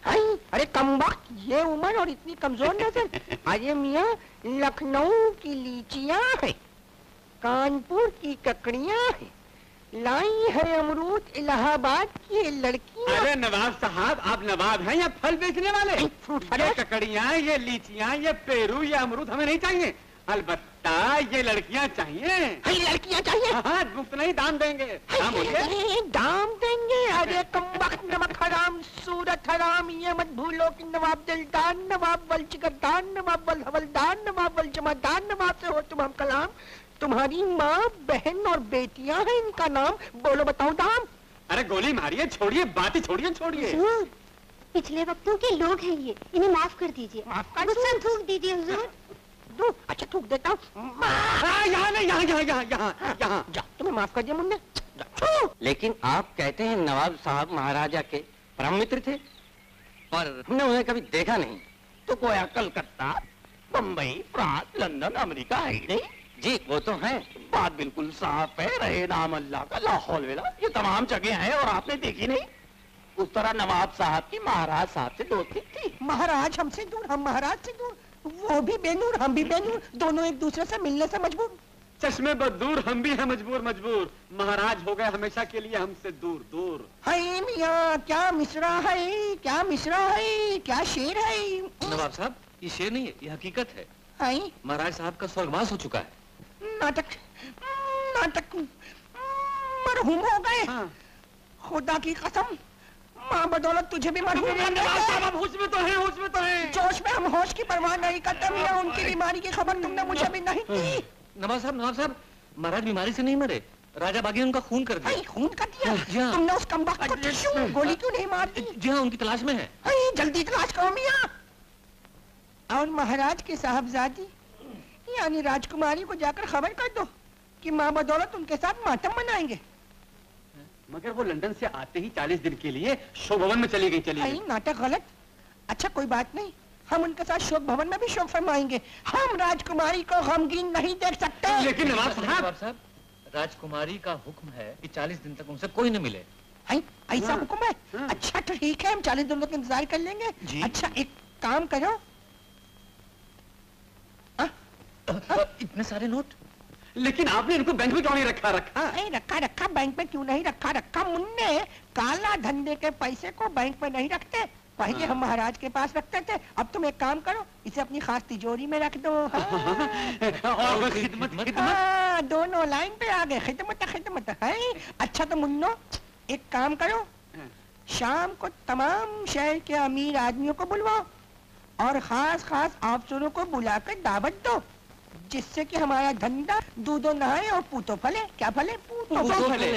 अरे कमबख्त, ये उम्र और इतनी कमजोर नजर। अरे मियाँ, लखनऊ की लीचियाँ है, कानपुर की ककड़ियाँ है, लाई है अमरूद इलाहाबाद की लड़कियाँ। अरे नवाब साहब, आप नवाब हैं या फल बेचने वाले? ये ककड़ियाँ, ये लीचियाँ, ये पेरू, ये अमरूद हमें नहीं चाहिए। अलबत्ता ये लड़कियाँ चाहिए। लड़कियाँ चाहिए? हाँ, मुफ्त नहीं, दाम देंगे। दाम देंगे? अरे कमबख्त, नमक हराम, सूरत हराम। ये मत भूलो कि नवाब दिलदार नवाब, वल्द जिगरदार नवाब, वल्द हवलदार नवाब, वल्द जमादार नवाब से हो तुम हम कलाम। तुम्हारी माँ, बहन और बेटियाँ हैं, इनका नाम बोलो, बताओ दाम। अरे गोली मारिए, छोड़िए, बातें छोड़िए। पिछले वक्तों के लोग हैं ये, इन्हें माफ कर दीजिए। गुस्सा थूक दीजिए हुजूर। अच्छा थूक देता हूँ। यहाँ। जा, तुम्हें माफ कर दिया मुन्ने। लेकिन आप कहते हैं नवाब साहब महाराजा के परम मित्र थे, पर हमने उन्हें कभी देखा नहीं। तो गोया Calcutta, Bombay, France, London, America है ही नहीं। जी वो तो है, बात बिल्कुल साफ है। रहे नाम अल्लाह का, ला हौल वला, ये तमाम जगह हैं और आपने देखी नहीं। उस तरह नवाब साहब की महाराज साहब से दोस्ती थी। महाराज हमसे दूर, हम महाराज से दूर। वो भी बेनूर, हम भी बेनूर, दोनों एक दूसरे से मिलने से मजबूर। चश्मे बदूर, हम भी हैं मजबूर। महाराज हो गए हमेशा के लिए हमसे दूर। हाय मियाँ, क्या मिश्रा है, क्या शेर है। नवाब साहब, ये शेर नहीं है, ये हकीकत है। हाय, महाराज साहब का स्वर्गवास हो चुका है। नाटक मरहूम हो गए। खुदा की कसम, माँ बदौलत तुझे भी मरहूम होश में तो है। जोश में हम होश की परवाह नहीं करते मियाँ। उनकी बीमारी की खबर तुमने मुझे भी नहीं दी। नवाब साहब, महाराज बीमारी से नहीं मरे, राजा बागी ने उनका खून कर दिया। खून कर दिया? तुमने उस कमबख्त को गोली क्यों नहीं मार दी? जी हाँ, उनकी तलाश में है। जल्दी तलाश करो मियाँ। और महाराज के साहबजादी यानी राजकुमारी को जाकर खबर कर दो कि माँ बदौलत उनके साथ मातम मनाएंगे। मगर वो लंदन से आते ही 40 दिन के लिए शोक भवन में चली गई। नाटक गलत। अच्छा कोई बात नहीं, हम उनके साथ शोक भवन में भी शोक फरमाएंगे। हम राजकुमारी को गमगीन नहीं देख सकते। लेकिन नवाब साहब, राजकुमारी का हुक्म है कि 40 दिन तक उनसे कोई न मिले। ऐसा हुक्म है? अच्छा ठीक है, हम 40 दिनों तक इंतजार कर लेंगे। अच्छा एक काम करो, इतने सारे नोट, लेकिन आपने इनको बैंक में क्यों नहीं रखा? रखा बैंक में क्यों नहीं रखा मुन्ने, काला धंधे के पैसे को बैंक में नहीं रखते, पहले हम महाराज के पास रखते थे। अब तुम एक काम करो, इसे अपनी खास तिजोरी में रख दो। और खिदमत दोनों लाइन पे आ गए, खिदमत है। अच्छा तो मुन्नो एक काम करो, शाम को तमाम शहर के अमीर आदमियों को बुलवाओ और खास अफसरों को बुलाकर दावत दो, जिससे कि हमारा धंधा दूधो नहाए और पूतो फले। क्या फले? पूतो फले।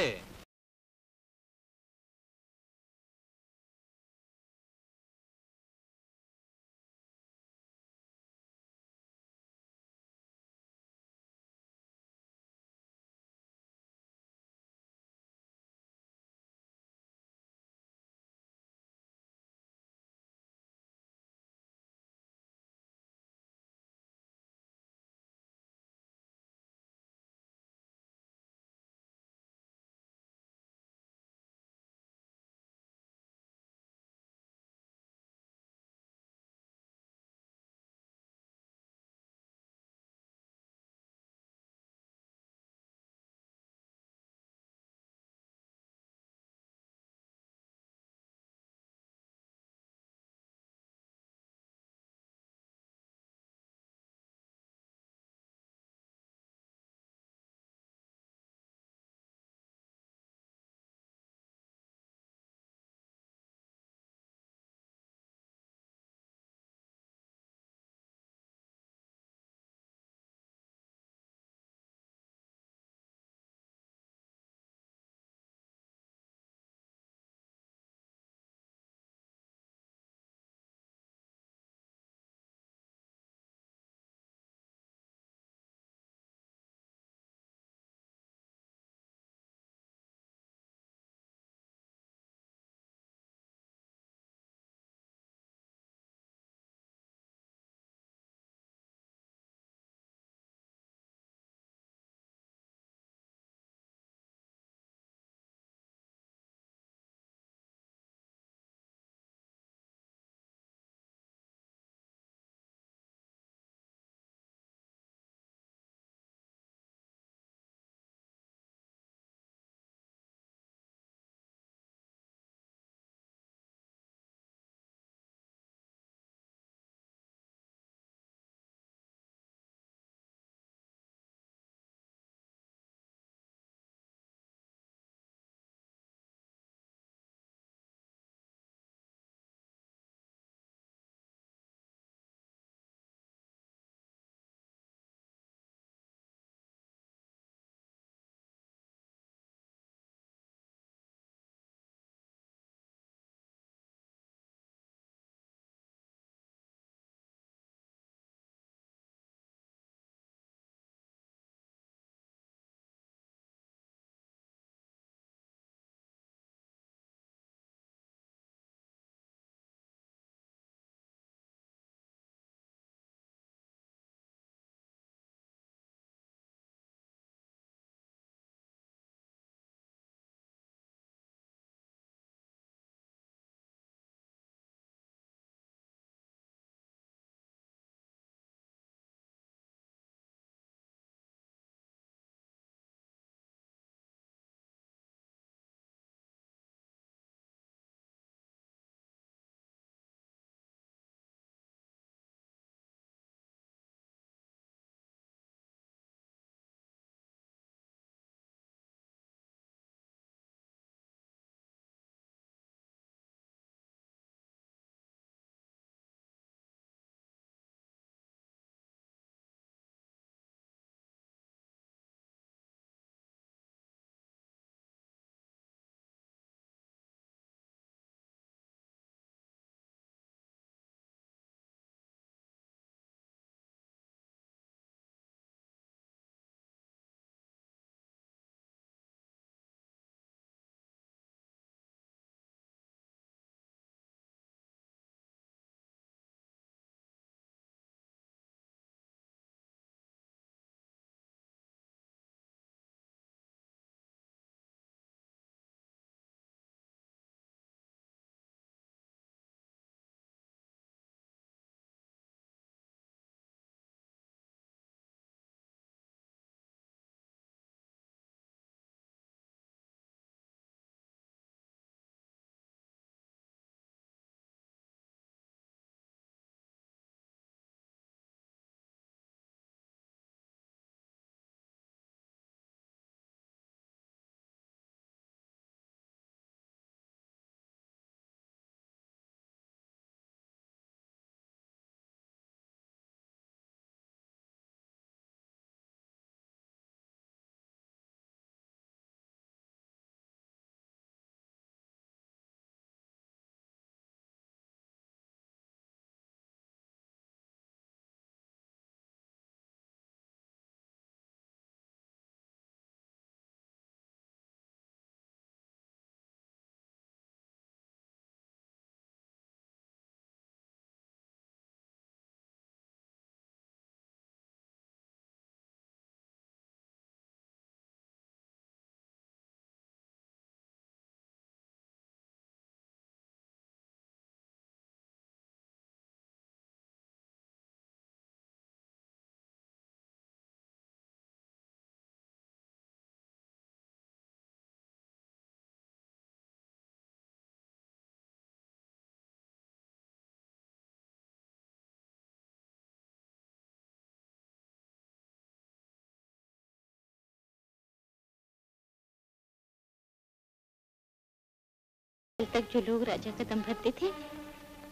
कल तक जो लोग राजा का दम भरते थे,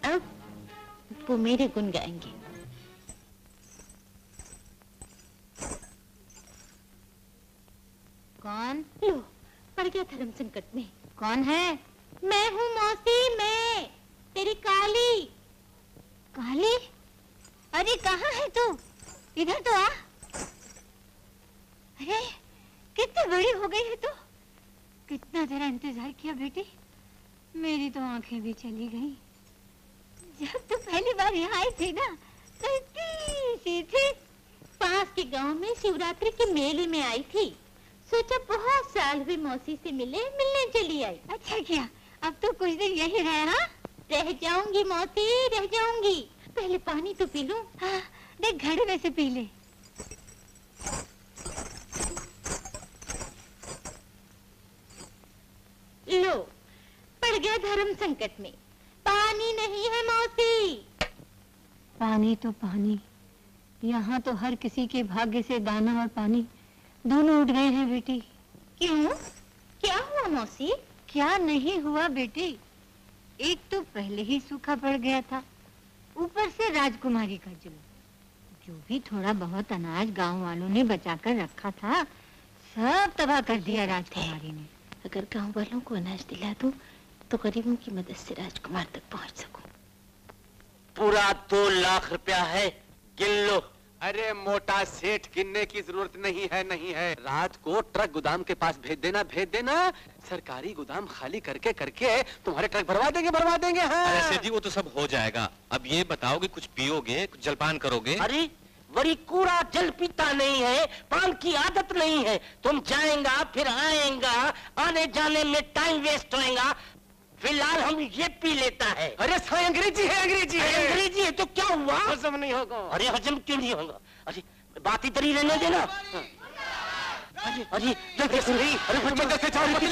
अब वो मेरे गुण गाएंगे। कौन? लो, पड़ गया धर्म संकट में। कौन है? मैं हूँ मौसी, मैं तेरी काली। काली? अरे कहाँ है तू? इधर तो आ। अरे कितनी बड़ी हो गई है तू। कितना तेरा इंतजार किया बेटी, मेरी तो आंखें भी चली गई। जब तू पहली बार यहाँ आई थी ना, तो इतनी सी थी। पास के गांव में शिवरात्रि के मेले में आई थी। सोचा बहुत साल हुए मौसी से मिलने चली आई। अच्छा किया, अब तो कुछ दिन यही रहे। हाँ, रह जाऊंगी मौसी, रह जाऊंगी। पहले पानी तो पी लूं। हाँ, देख घड़े में से पी ले। लो, पड़ गया धर्म संकट में। पानी नहीं है मौसी। पानी तो पानी, यहाँ तो हर किसी के भाग्य से दाना और पानी दोनों उठ गए हैं बेटी। क्यों? क्या हुआ मौसी? क्या नहीं हुआ बेटी, एक तो पहले ही सूखा पड़ गया था, ऊपर से राजकुमारी का जुल्म। जो भी थोड़ा बहुत अनाज गांव वालों ने बचाकर रखा था, सब तबाह कर दिया राजकुमारी ने। अगर गांव वालों को अनाज दिला दूं, तो गरीबों की मदद से राजकुमार तक पहुंच सकूं। पूरा 2 लाख रुपया है, गिन लो। अरे मोटा सेठ, गिनने की जरूरत नहीं है। रात को ट्रक गोदाम के पास भेज देना। सरकारी गोदाम खाली करके तुम्हारे ट्रक भरवा देंगे। हाँ। अरे सेठ जी, वो तो सब हो जाएगा। अब ये बताओ कि कुछ पियोगे, कुछ जलपान करोगे? अरे बड़ी कूड़ा जल पीता नहीं है, पान की आदत नहीं है। तुम जाएगा फिर आएगा, आने जाने में टाइम वेस्ट होएगा। फिलहाल हम ये पी लेता है। अरे अंग्रेजी है तो क्या हुआ? हजम नहीं होगा। अरे हजम क्यों नहीं होगा? अरे बात इतनी रहने देना। अरे पतली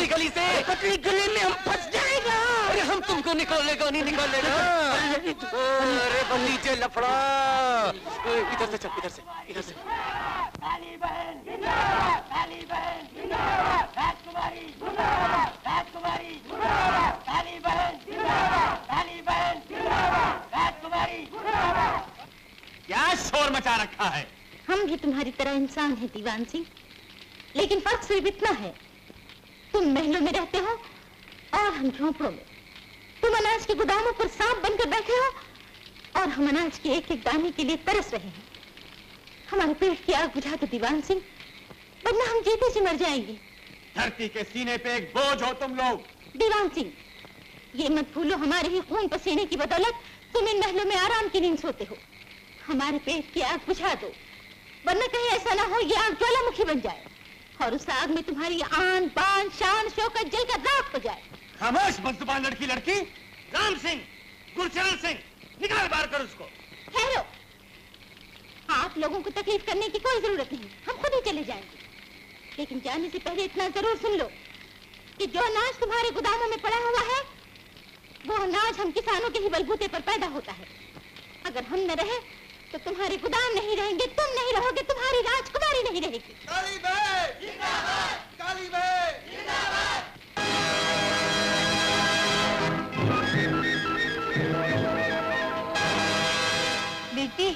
गली से, पतली गली में हम फंस जाएगा। अरे हम तुमको निकालेगा नहीं निकालेगा। अरे नीचे लफड़ा। इधर से चल, इधर से। काली बहन जिंदाबाद, काली बहन जिंदाबाद, राजकुमारी जिंदाबाद, राजकुमारी जिंदाबाद, काली बहन जिंदाबाद, काली बहन जिंदाबाद, राजकुमारी जिंदाबाद। क्या शोर मचा रखा है? हम भी तुम्हारी तरह इंसान हैं दीवान सिंह, लेकिन फर्क सिर्फ इतना है, तुम महलों में रहते हो और हम झोंपड़ों में। तुम अनाज के गोदामों पर सांप बनकर बैठे हो और हम अनाज के एक एक दाने के लिए तरस रहे हैं। हमारे पेट की आग बुझा दो दीवान सिंह, वरना हम जीते जी मर जाएंगे। धरती के सीने पे एक बोझ हो तुम लोग। दीवान सिंह, ये मत भूलो, हमारे ही खून पसीने की बदौलत तुम इन महलों में आराम की नींद सोते हो। हमारे पेट की आग बुझा दो, वरना कहीं ऐसा ना हो ये आग ज्वालामुखी बन जाए और उस आग में तुम्हारी आन बान शान शौकत जलकर राख हो जाए। खामोश बदजुबान लड़की। राम सिंह, गुरचरण सिंह, निकाल बाहर कर उसको। ठहरो, आप लोगों को तकलीफ करने की कोई जरूरत नहीं, हम खुद ही चले जाएंगे। लेकिन जाने से पहले इतना जरूर सुन लो कि जो अनाज तुम्हारे गोदामों में पड़ा हुआ है, वो अनाज हम किसानों के ही बलबूते पर पैदा होता है। अगर हम न रहे तो तुम्हारे गोदाम नहीं रहेंगे, तुम नहीं रहोगे, तुम्हारी राजकुमारी नहीं रहेगी। काली बहन जिंदाबाद, काली बहन जिंदाबाद। बेटी,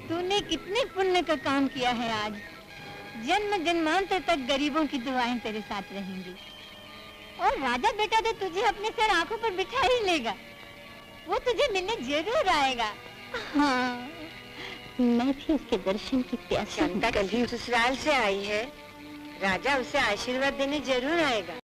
तूने कितने पुण्य का काम किया है आज। जन्म जन्मांतर तक गरीबों की दुआएं तेरे साथ रहेंगी और राजा बेटा तो तुझे अपने सर आंखों पर बिठा ही लेगा। वो तुझे मिलने जरूर आएगा। हाँ, मैं भी उसके दर्शन की प्यासी हूँ। शांता कल ही ससुराल से आई है, राजा उसे आशीर्वाद देने जरूर आएगा।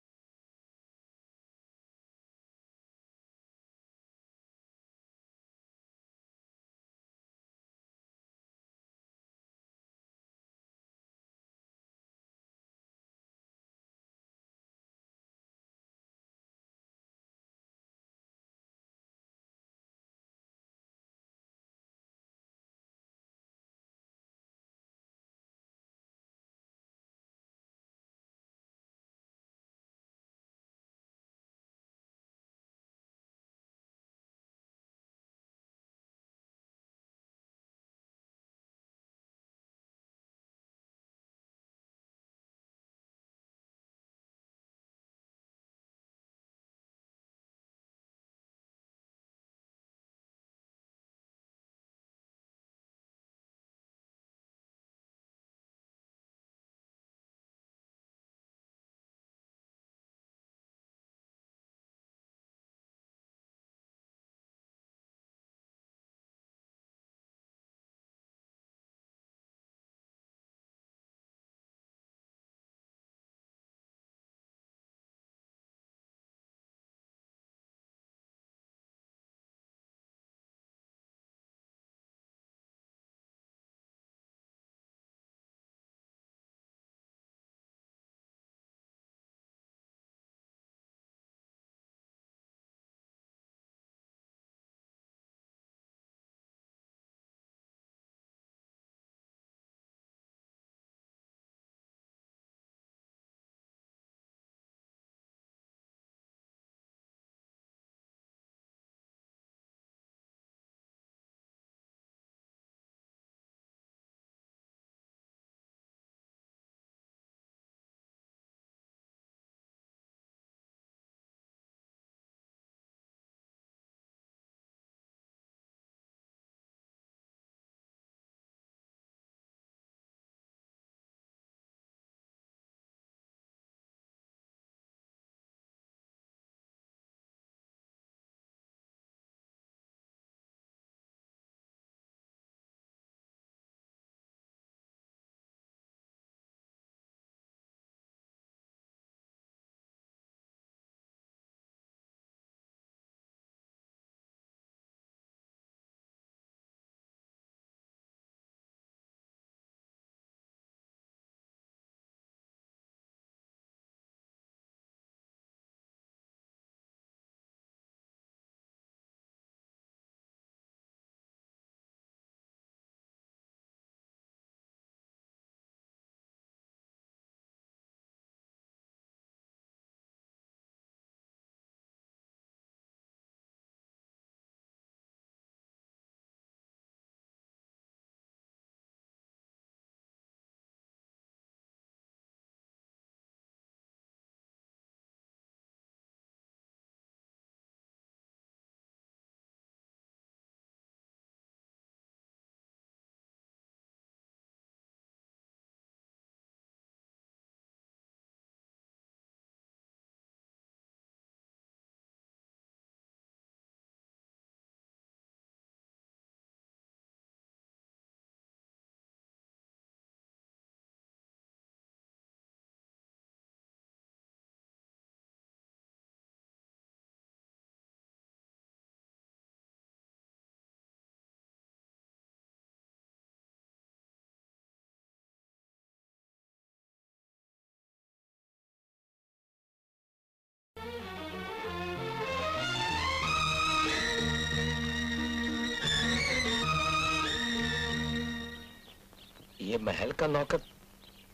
ये महल का नौकर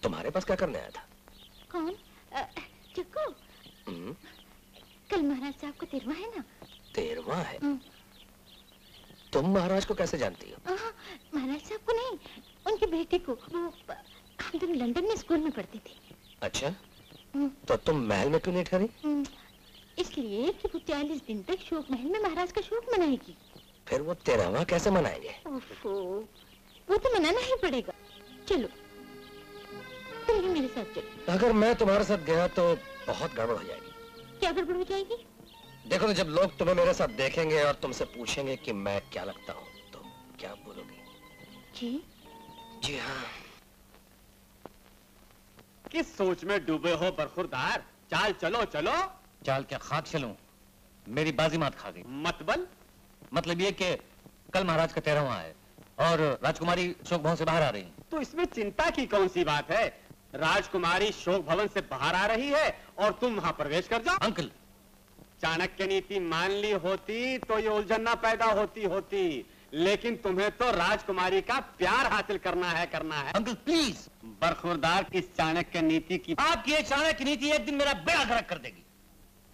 तुम्हारे पास क्या करने आया था? कौन? चिक्कू, कल महाराज साहब को 13वां है ना? 13वां है? तुम महाराज को कैसे जानती हो? महाराज साहब को नहीं, उनकी बेटी को। वो हम दोनों लंदन में स्कूल में पढ़ती थी। अच्छा, तो तुम महल में क्यों नहीं ठहरी? इसलिए कि वो 40 दिन तक शोक महल में महाराज का शोक मनाएगी। फिर वो 13वां कैसे मनाएंगे? वो तो मनाना ही पड़ेगा। चलो तुम भी मेरे साथ चलो। अगर मैं तुम्हारे साथ गया तो बहुत गड़बड़ हो जाएगी। क्या गड़बड़ हो जाएगी? देखो तो जब लोग तुम्हें मेरे साथ देखेंगे और तुमसे पूछेंगे कि मैं क्या लगता हूँ, तो क्या बोलोगी? जी? जी हाँ। किस सोच में डूबे हो बरखुरदार? चाल चलो चलो। चाल क्या खाक चलूं? मेरी बाजी मात खा गई। मतलब ये कि कल महाराज का 13वां है और राजकुमारी शोक भवन से बाहर आ रही है। तो इसमें चिंता की कौन सी बात है? राजकुमारी शोक भवन से बाहर आ रही है और तुम वहां प्रवेश कर जाओ। अंकल, चाणक्य नीति मान ली होती तो ये उलझन ना पैदा होती, लेकिन तुम्हें तो राजकुमारी का प्यार हासिल करना है। Uncle please. बरखुरदार, इस चाणक्य नीति की आपकी ये चाणक्य नीति एक दिन मेरा बेड़ा गर्क कर देगी।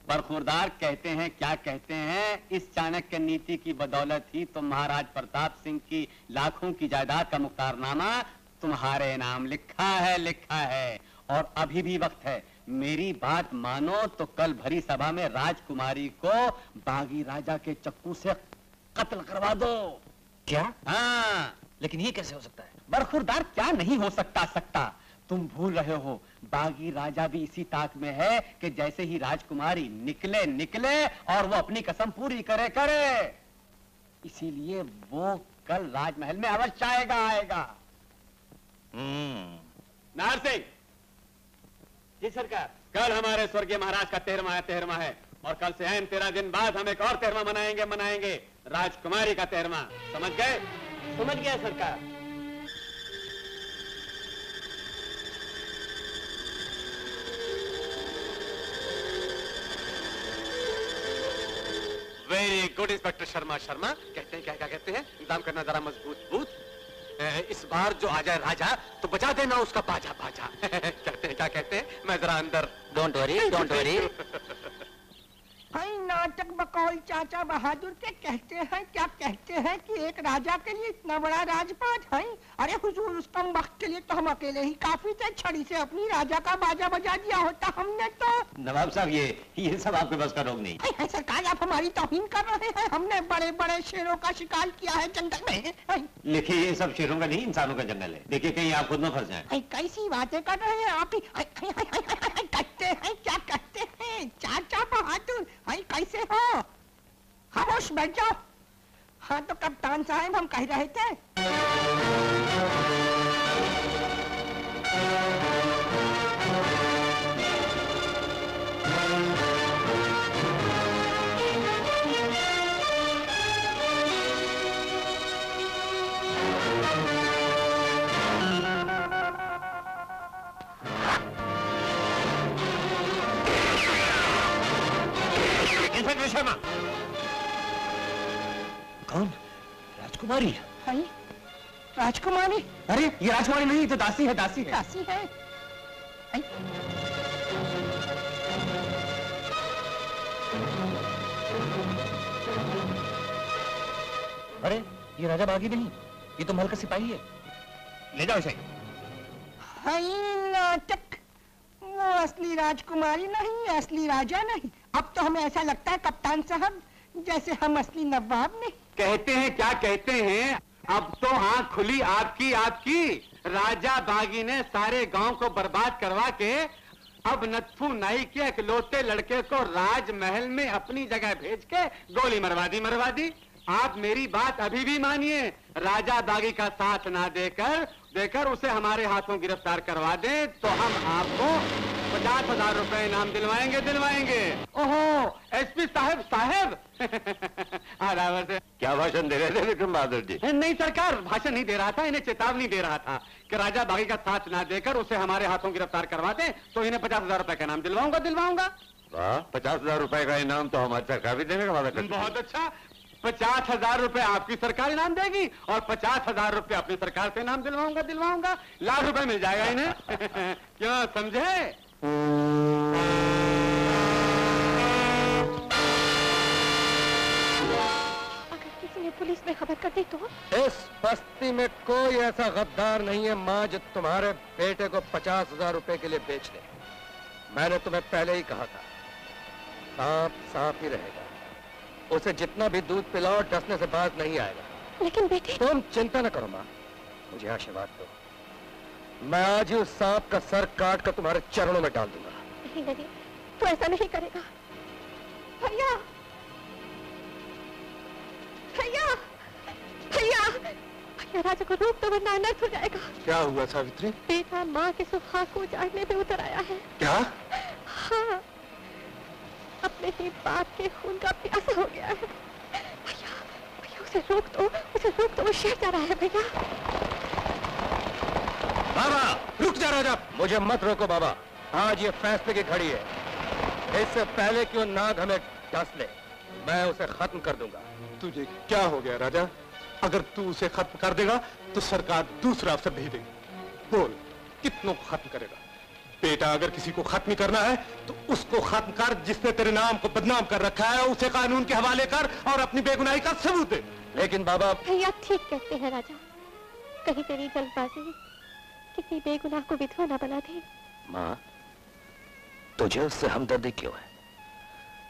बरखुरदार कहते हैं, क्या कहते हैं, इस चाणक्य नीति की बदौलत ही तो महाराज प्रताप सिंह की लाखों की जायदाद का मुख्तारनामा तुम्हारे नाम लिखा है। और अभी भी वक्त है। मेरी बात मानो तो कल भरी सभा में राजकुमारी को बागी राजा के चक्कू से कत्ल करवा दो। क्या? हाँ। लेकिन ये कैसे हो सकता है? बरखुरदार, क्या नहीं हो सकता? तुम भूल रहे हो, बागी राजा भी इसी ताक में है कि जैसे ही राजकुमारी निकले और वो अपनी कसम पूरी करे। इसीलिए वो कल राजमहल में अवश्य आएगा। नाहर सिंह। जी सरकार। कल हमारे स्वर्गीय महाराज का 13वां है और कल से ऐन 13 दिन बाद हम एक और 13वां मनाएंगे राजकुमारी का 13वां। समझ गए? समझ गया सरकार। Very good inspector Sharma. कहते हैं क्या कहते हैं? इंतजाम करना जरा मजबूत। इस बार जो आ जाए राजा तो बजा देना उसका बाजा। क्या कहते हैं? मैं जरा अंदर। Don't worry. नाटक बकौल चाचा बहादुर के कहते हैं कि एक राजा के लिए इतना बड़ा राजपाट है। अरे हुजूर, उस कम वक्त के लिए तो हम अकेले ही काफी थे। छड़ी से अपनी राजा का बाजा बजा दिया होता हमने तो। नवाब साहब, ये सब आपके बस का रोग नहीं। है सरकार, आप हमारी तौहीन कर रहे हैं। हमने बड़े बड़े शेरों का शिकार किया है जंगल में। देखिए, ये सब शेरों का नहीं, इंसानों का जंगल है। देखिए कहीं आप खुद में फंस जाएं। कैसी बातें कर रहे हैं आप? क्या कहते हैं चाचा बहादुर? कैसे हो? खामोश बैठ जाओ। हाँ तो कप्तान साहब, हम कह रहे थे शर्मा। कौन? राजकुमारी? राजकुमारी? अरे ये राजकुमारी नहीं, तो दासी है। दासी है। अरे ये राजा बागी नहीं, ये तो महल का सिपाही है। ले जाओ इसे। नाटक। वो असली राजकुमारी नहीं, असली राजा नहीं। अब तो हमें ऐसा लगता है कप्तान साहब जैसे हम असली नवाब नहीं। कहते हैं, क्या कहते हैं, अब तो आंख खुली आपकी। राजा बागी ने सारे गांव को बर्बाद करवा के अब नत्थू नाई के इकलौते लड़के को राजमहल में अपनी जगह भेज के गोली मरवा दी। आप मेरी बात अभी भी मानिए। राजा बागी का साथ ना देकर उसे हमारे हाथों गिरफ्तार करवा दें तो हम आपको 50,000 रुपए इनाम दिलवाएंगे। ओहो, एसपी साहब। आरावर से क्या भाषण दे रहे थे विक्रम बहादुर जी? नहीं सरकार, भाषण नहीं दे रहा था, इन्हें चेतावनी दे रहा था कि राजा बागी का साथ ना देकर उसे हमारे हाथों गिरफ्तार करवा दें तो इन्हें 50,000 रुपए का इनाम दिलवाऊंगा। वाह, 50,000 रुपए का इनाम तो हमारी सरकार भी देने का वादा करती है। बहुत अच्छा। 50,000 रुपए आपकी सरकार इनाम देगी और 50,000 रुपए अपनी सरकार से इनाम दिलवाऊंगा। लाख रुपए मिल जाएगा इन्हें। क्यों, समझे? अगर किसी ने पुलिस में खबर कर दी तो? इस बस्ती में कोई ऐसा गद्दार नहीं है माँ जो तुम्हारे बेटे को 50,000 रुपए के लिए बेच दे। मैंने तुम्हें पहले ही कहा था, सांप सांप ही रहेगा, उसे जितना भी दूध पिलाओ डसने से बाज नहीं आएगा। लेकिन बेटे, तुम चिंता न करो माँ, मुझे आशीर्वाद दो। मैं आज ही उस सांप का सर काट कर तुम्हारे चरणों में डाल दूंगा। नहीं नहीं, तू ऐसा नहीं करेगा। भैया, भैया, भैया, भैया, राजा को रोक दो वरना अनर्थ हो जाएगा। क्या हुआ सावित्री? बेटा माँ के सुहाग को उजाड़ने पे उतर आया है। क्या? हाँ, अपने ही बाप के खून का प्यासा हो गया है। भैया, भैया उसे रोक दो, वो शहर जा रहा है। भैया बाबा, रुक जा राजा। मुझे मत रोको बाबा, आज ये फैसले की घड़ी है। इससे पहले कि वो नाग हमें डस ले, मैं उसे खत्म कर दूंगा। तुझे क्या हो गया राजा? अगर तू उसे खत्म कर देगा तो सरकार दूसरा अफसर भेजेगी। बोल, कितनों को खत्म करेगा? बेटा, अगर किसी को खत्म करना है तो उसको खत्म कर जिसने तेरे नाम को बदनाम कर रखा है, उसे कानून के हवाले कर और अपनी बेगुनाही का सबूत दे। लेकिन बाबा, भैया ठीक कहते हैं राजा, कहीं तेरी जल्दबाजी किसी बेगुनाह को विधवा न बना दे। माँ, तुझे उससे हमदर्दी क्यों है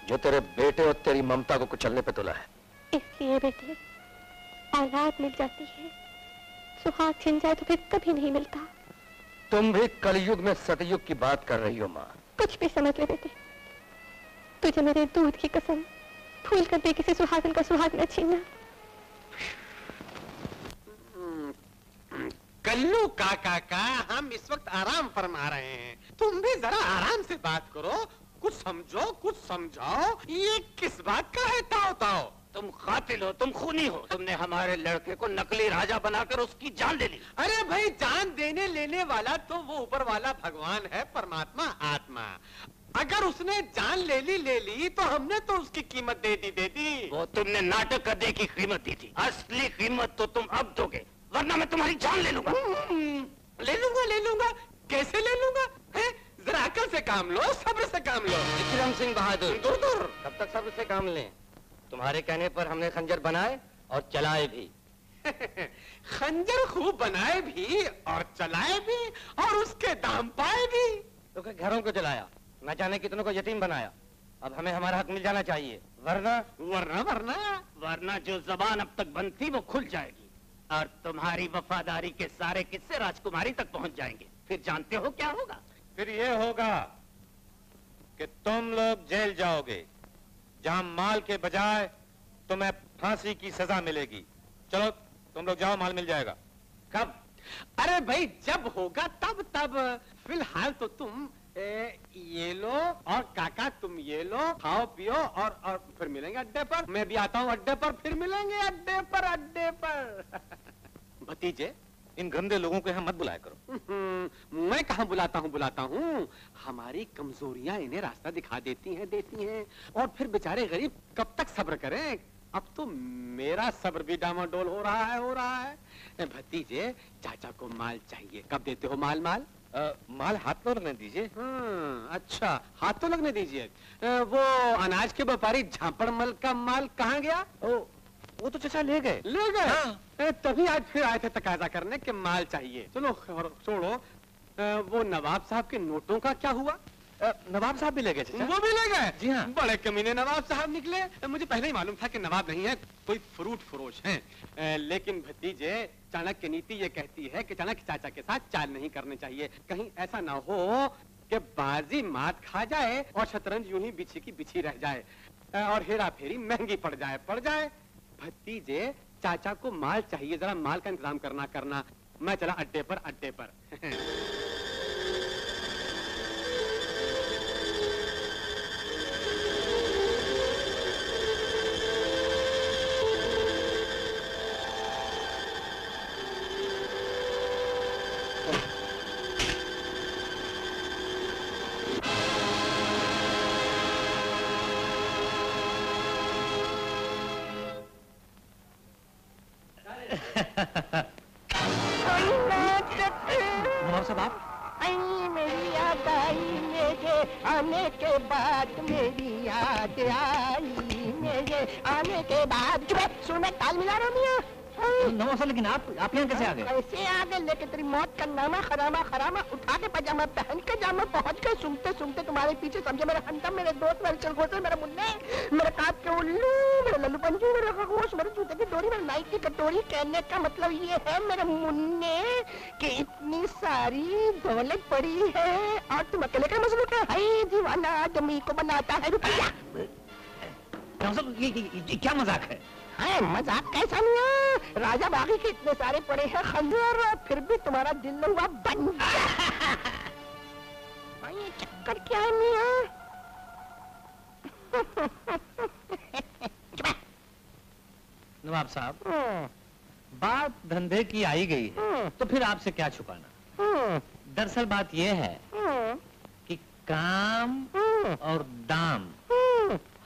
जो तेरे बेटे और तेरी ममता को कुचलने पे तुला है? इसलिए बेटे, औलाद मिल जाती है, सुहाग छिन जाए तो फिर कभी नहीं मिलता। तुम भी कलयुग में सतयुग की बात कर रही हो माँ। कुछ भी समझ ले बेटे, तुझे मेरे दूध की कसम, भूल कर भी किसी सुहागन का सुहाग न छीनना। कल्लू काका का हम इस वक्त आराम फरमा रहे हैं, तुम भी जरा आराम से बात करो, कुछ समझो, कुछ समझाओ। ये किस बात का है ताओ ताओ? तुम कातिल हो, तुम खूनी हो। तुमने हमारे लड़के को नकली राजा बनाकर उसकी जान ले ली। अरे भाई, जान देने लेने वाला तो वो ऊपर वाला भगवान है, परमात्मा, आत्मा। अगर उसने जान ले ली तो हमने तो उसकी कीमत दे दी। वो तुमने नाटक करने की कीमत दी थी, असली कीमत तो तुम अब दोगे, वरना मैं तुम्हारी जान ले लूंगा। ले लूंगा। कैसे ले लूंगा? जरा अकल से काम लो, सब्र से काम लो। विक्रम सिंह बहादुर, दूर। कब तक सब्र से काम लें? तुम्हारे कहने पर हमने खंजर बनाए और चलाए भी। खंजर खूब बनाए भी और चलाए भी और उसके दाम पाए भी। तो क्या घरों को जलाया, न जाने कितनों को यतीम बनाया। अब हमें हमारा हक मिल जाना चाहिए, वरना जो जबान अब तक बंद थी वो खुल जाएगी और तुम्हारी वफादारी के सारे किस्से राजकुमारी तक पहुंच जाएंगे। फिर जानते हो क्या होगा? फिर ये होगा कि तुम लोग जेल जाओगे, जहां माल के बजाय तुम्हें फांसी की सजा मिलेगी। चलो तुम लोग जाओ, माल मिल जाएगा। कब? अरे भाई, जब होगा तब। फिलहाल तो तुम ये लो और काका तुम ये लो, खाओ पियो और फिर मिलेंगे अड्डे पर। मैं भी आता हूँ अड्डे पर, फिर मिलेंगे अड्डे पर। भतीजे, इन गंदे लोगों को यहाँ मत बुलाया करो। मैं कहाँ बुलाता हूँ। हमारी कमजोरियां इन्हें रास्ता दिखा देती हैं और फिर बेचारे गरीब कब तक सब्र करें। अब तो मेरा सब्र भी डामाडोल हो रहा है। भतीजे, चाचा को माल चाहिए, कब देते हो माल? माल हाथ तो लगने दीजिए। अच्छा, हाथ तो लगने दीजिए। वो अनाज के व्यापारी झापड़मल का माल कहाँ गया? वो तो चाचा ले गए। हाँ। तभी आज फिर आए थे तकाजा करने के माल चाहिए। चलो छोड़ो, वो नवाब साहब के नोटों का क्या हुआ? नवाब साहब भी ले गए चाचा। वो भी ले गए? जी हाँ। बड़े कमीने नवाब साहब निकले। मुझे पहले ही मालूम था कि नवाब नहीं है, कोई फ्रूट फरोश है। लेकिन भतीजे, चाणक्य नीति ये कहती है कि चाणक्य चाचा के साथ चाल नहीं करनी चाहिए। कहीं ऐसा ना हो कि बाजी मात खा जाए और शतरंज यूं ही बिछी की बिछी रह जाए और हेरा फेरी महंगी पड़ जाए। भतीजे, चाचा को माल चाहिए, जरा माल का इंतजाम करना। मैं चला अड्डे पर। नवाब साहब आप? आई मेरी याद आई मेरे आने के बाद, मेरी याद आई मेरे आने के बाद। चुप, सुन मैं ताल मिला रहा हूँ मियां। नवाब साहब लेकिन आप यहाँ कैसे आ गए? कैसे आ गए? लेके तेरी मौत का नामा खरामा खरामा उठा के पजामा पहन के जामा पहुंच गए सुनते सुनते तुम्हारे पीछे। समझे मेरे हंटम, मेरे दोस्त, मेरे चलगोसे, मेरे मुन्ने, मेरे काप के उल्लू, मेरे लल्लू पंजू, मेरे खरगोश, मेरे जूते की डोरी, मेरे नाइट की कटोरी। कहने का मतलब ये है मेरे मुन्ने कि इतनी सारी दौलत पड़ी है और तुम अकेले का मसलूक है। हाय दीवाना आदमी को बनाता है रुपया। ये क्या मजाक है? है मजाक कैसा नहीं? राजा बागी के इतने सारे पड़े हैं खंजर, फिर भी तुम्हारा दिल हुआ बंद। ये चक्कर क्या है मियां? नवाब साहब, बात धंधे की आई गई है तो फिर आपसे क्या छुपाना। दरअसल बात यह है कि काम और दाम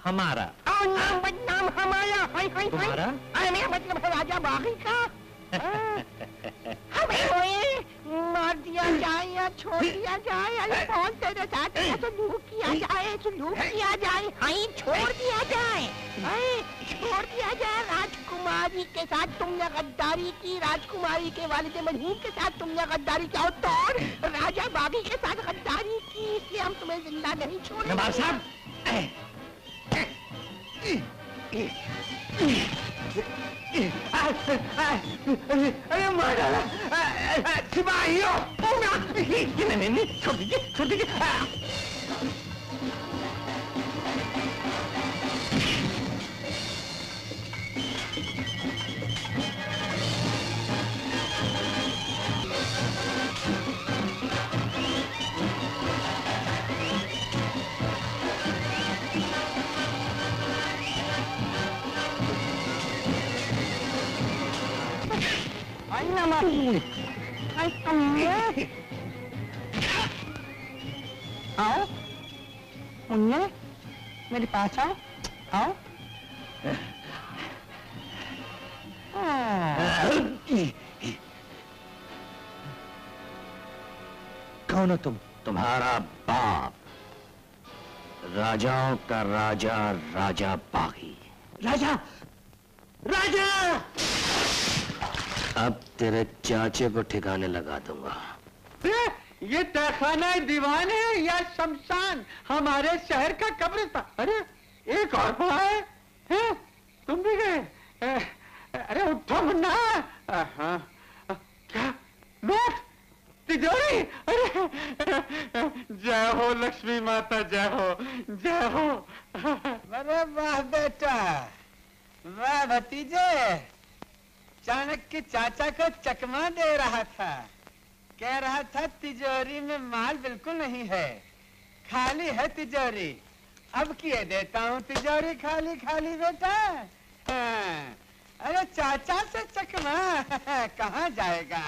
हमारा। नाम बदनाम हमारा। हाय हाय तुम्हारा? मेरा मतलब है राजा बागी का। हमें मार दिया जाए या छोड़ दिया जाए, अरे कौन तेरे साथ है? सुलूक किया जाए, सुलूक किया जाए, हाय छोड़ दिया जाए, हाय छोड़ दिया जाए। राजकुमारी के साथ तुमने गद्दारी की, राजकुमारी के वालिद मरहूम के साथ तुमने गद्दारी किया तो राजा बागी के साथ गद्दारी की, इसलिए हम तुम्हें जिंदा नहीं छोड़ेंगे। नवाब साहब, अरे मार डाला सिपाहियों। नहीं छोड़ दीजिए, छोड़ दीजिए। आओ मुन्ने, मेरे पास आओ, आओ। कौन हो तुम? तुम्हारा बाप, राजाओं का राजा, राजा बागी। राजा, राजा! अब तेरे चाचे को ठिकाने लगा दूंगा। ये तहखाना दीवान है या शमशान? हमारे शहर का कब्रिस्तान। अरे एक और पड़ा है? तुम भी गए? अरे उठो मुन्ना। क्या नोट, तिजोरी? अरे जय हो लक्ष्मी माता, जय हो, जय हो। अरे वाह बेटा, वाह भतीजे। चाणक्य चाचा को चकमा दे रहा था, कह रहा था तिजोरी में माल बिल्कुल नहीं है, खाली है तिजोरी। अब किए देता हूँ तिजोरी खाली खाली बेटा। हाँ। अरे चाचा से चकमा कहाँ जाएगा?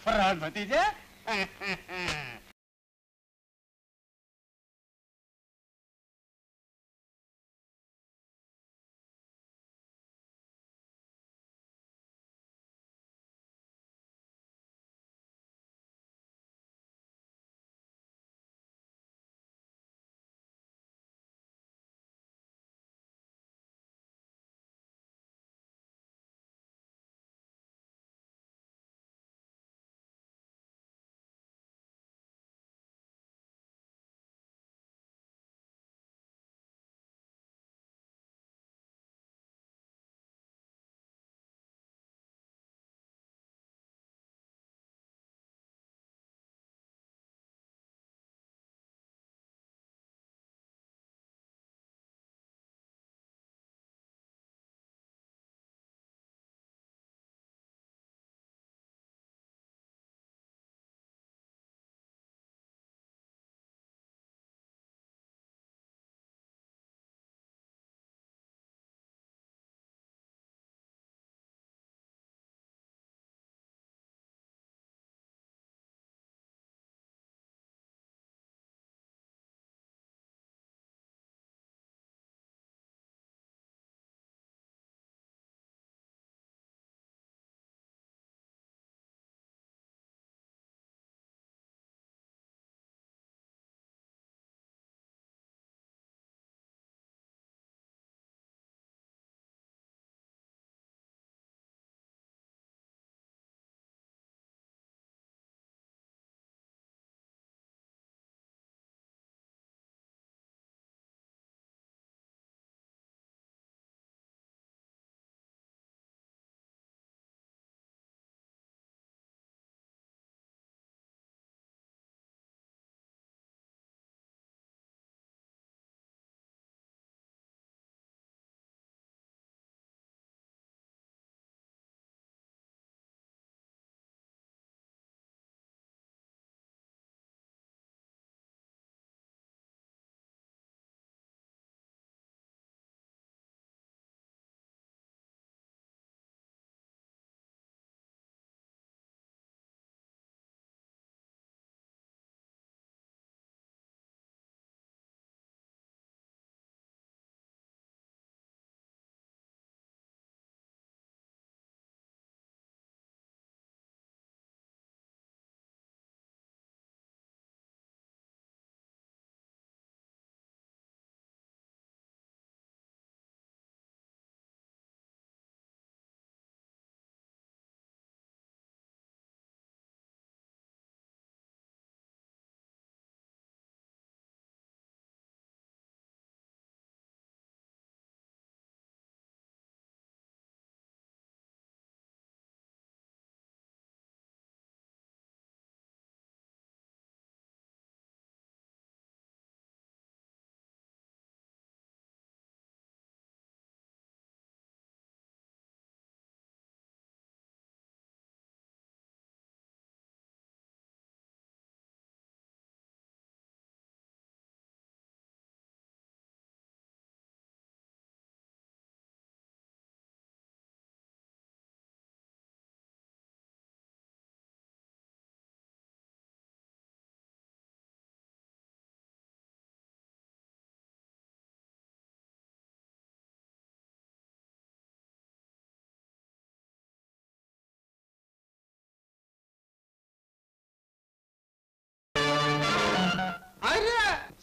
फरार भतीजे।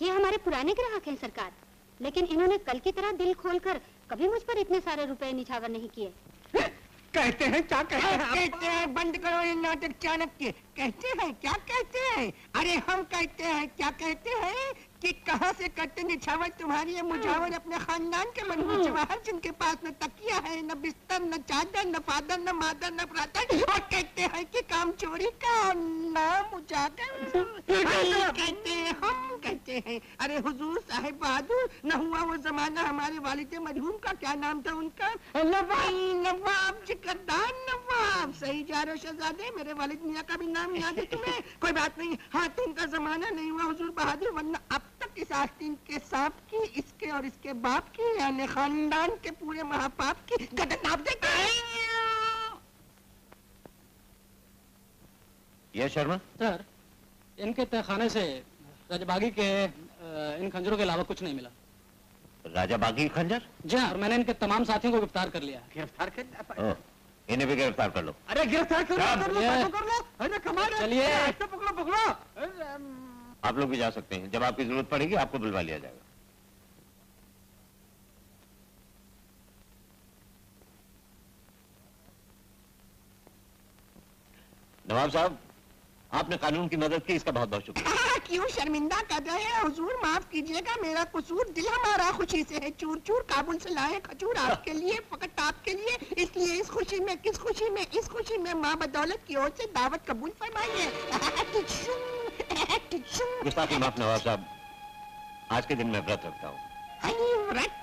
ये हमारे पुराने ग्राहक हैं सरकार, लेकिन इन्होंने कल की तरह दिल खोलकर कभी मुझ पर इतने सारे रुपए निछावर नहीं किए। कहते हैं क्या कहते हैं? कहते हैं बंद करो ये नाटक चाणक्य। कहते हैं क्या कहते हैं? अरे हम कहते हैं क्या कहते हैं कि कहाँ से करते निछावर तुम्हारी ये मुझावर अपने खानदान के मनहूस जवाहर जिनके पास न तकिया है, न बिस्तर, न चादर, न फादर, न मादर, न ब्रादर, और कहते हैं कि काम चोरी का नाम उजागर। कहते हैं हम कहते हैं। अरे हुजूर साहिब बहादुर, न हुआ वो जमाना हमारे वालिद मरहूम का, क्या नाम था उनका? नवाब जिकरदार नवाब। सही जा रहे हो शहजादे, मेरे वालिद मियाँ का भी नाम याद है तुम्हें? कोई बात नहीं, हाँ तुमका जमाना नहीं हुआ हुजूर बहादुर, वरना अब तक इस आस्तीन के सांप की, इसके और इसके बाप की, यानी खानदान के पूरे महापाप की गदन नाप देते हैं। ये शर्मा सर, इनके तहखाने से राजाबागी के इन खंजरों के अलावा कुछ नहीं मिला। राजाबागी खंजर? जी हाँ, और मैंने इनके तमाम साथियों को गिरफ्तार कर लिया। गिरफ्तार कर? इन्हें भी गिरफ्तार कर लो। अरे गिरफ्तार कर लो। अरे कमाल है। चलिए पकड़ो पकड़ो। आप लोग भी जा सकते हैं, जब आपकी जरूरत पड़ेगी आपको बुलवा लिया जाएगा। नवाब साहब, आपने कानून की मदद की, इसका बहुत बहुत शुक्रिया। क्यों शर्मिंदा कर रहे हैं हुजूर, माफ कीजिएगा, मेरा कसूर, दिल हमारा खुशी से है चूर चूर, काबुल से लाए खजूर आपके लिए, फकत आपके लिए, इसलिए इस खुशी में, किस खुशी में, इस खुशी में माँ बदौलत की ओर से दावत कबूल फरमाइए। गुस्ताखी माफ नवाब साहब, आज के दिन मैं व्रत रखता हूँ। व्रत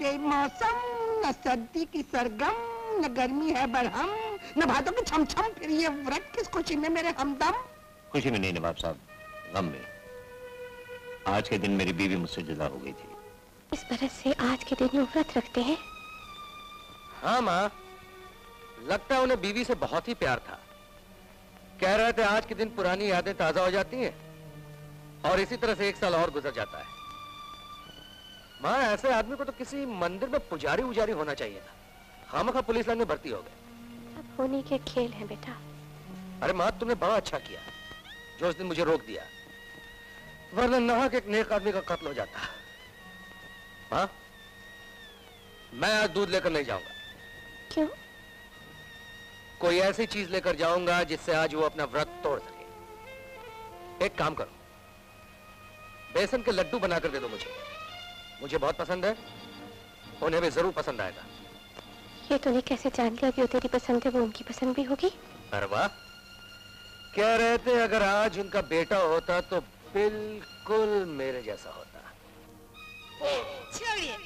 बेमौसम, न सर्दी की सरगम, न गर्मी है बरहम, न भादों की छमछम, फिर ये व्रत किस खुशी में मेरे हमदम? खुशी में नहीं नवाब साहब, गम में। आज के दिन मेरी बीवी मुझसे जुदा हो गई थी। इस बरस से आज के दिन वो व्रत रखते हैं? हाँ माँ, लगता है उन्हें बीवी से बहुत ही प्यार था। कह रहे थे आज के दिन पुरानी यादें ताजा हो जाती हैं और इसी तरह से 1 साल और गुजर जाता है। माँ, ऐसे आदमी को तो किसी मंदिर में पुजारी उजारी होना चाहिए था, खामखा पुलिस लाइन में भर्ती हो गए। अब होने के खेल हैं बेटा। अरे माँ, तुमने बड़ा अच्छा किया जो उस दिन मुझे रोक दिया, वरना नाहक एक नेक आदमी का कत्ल हो जाता। माँ, मैं आज दूध लेकर नहीं जाऊंगा। क्यों? कोई ऐसी चीज लेकर जाऊंगा जिससे आज वो अपना व्रत तोड़ सके। एक काम करो, बेसन के लड्डू बनाकर दे दो मुझे बहुत पसंद है, उन्हें भी जरूर पसंद आएगा। ये तूने कैसे जान लिया कि वो तेरी पसंद है, वो उनकी पसंद भी होगी? अरे वाह, कह रहे थे अगर आज उनका बेटा होता तो बिल्कुल मेरे जैसा होता। छोड़िए,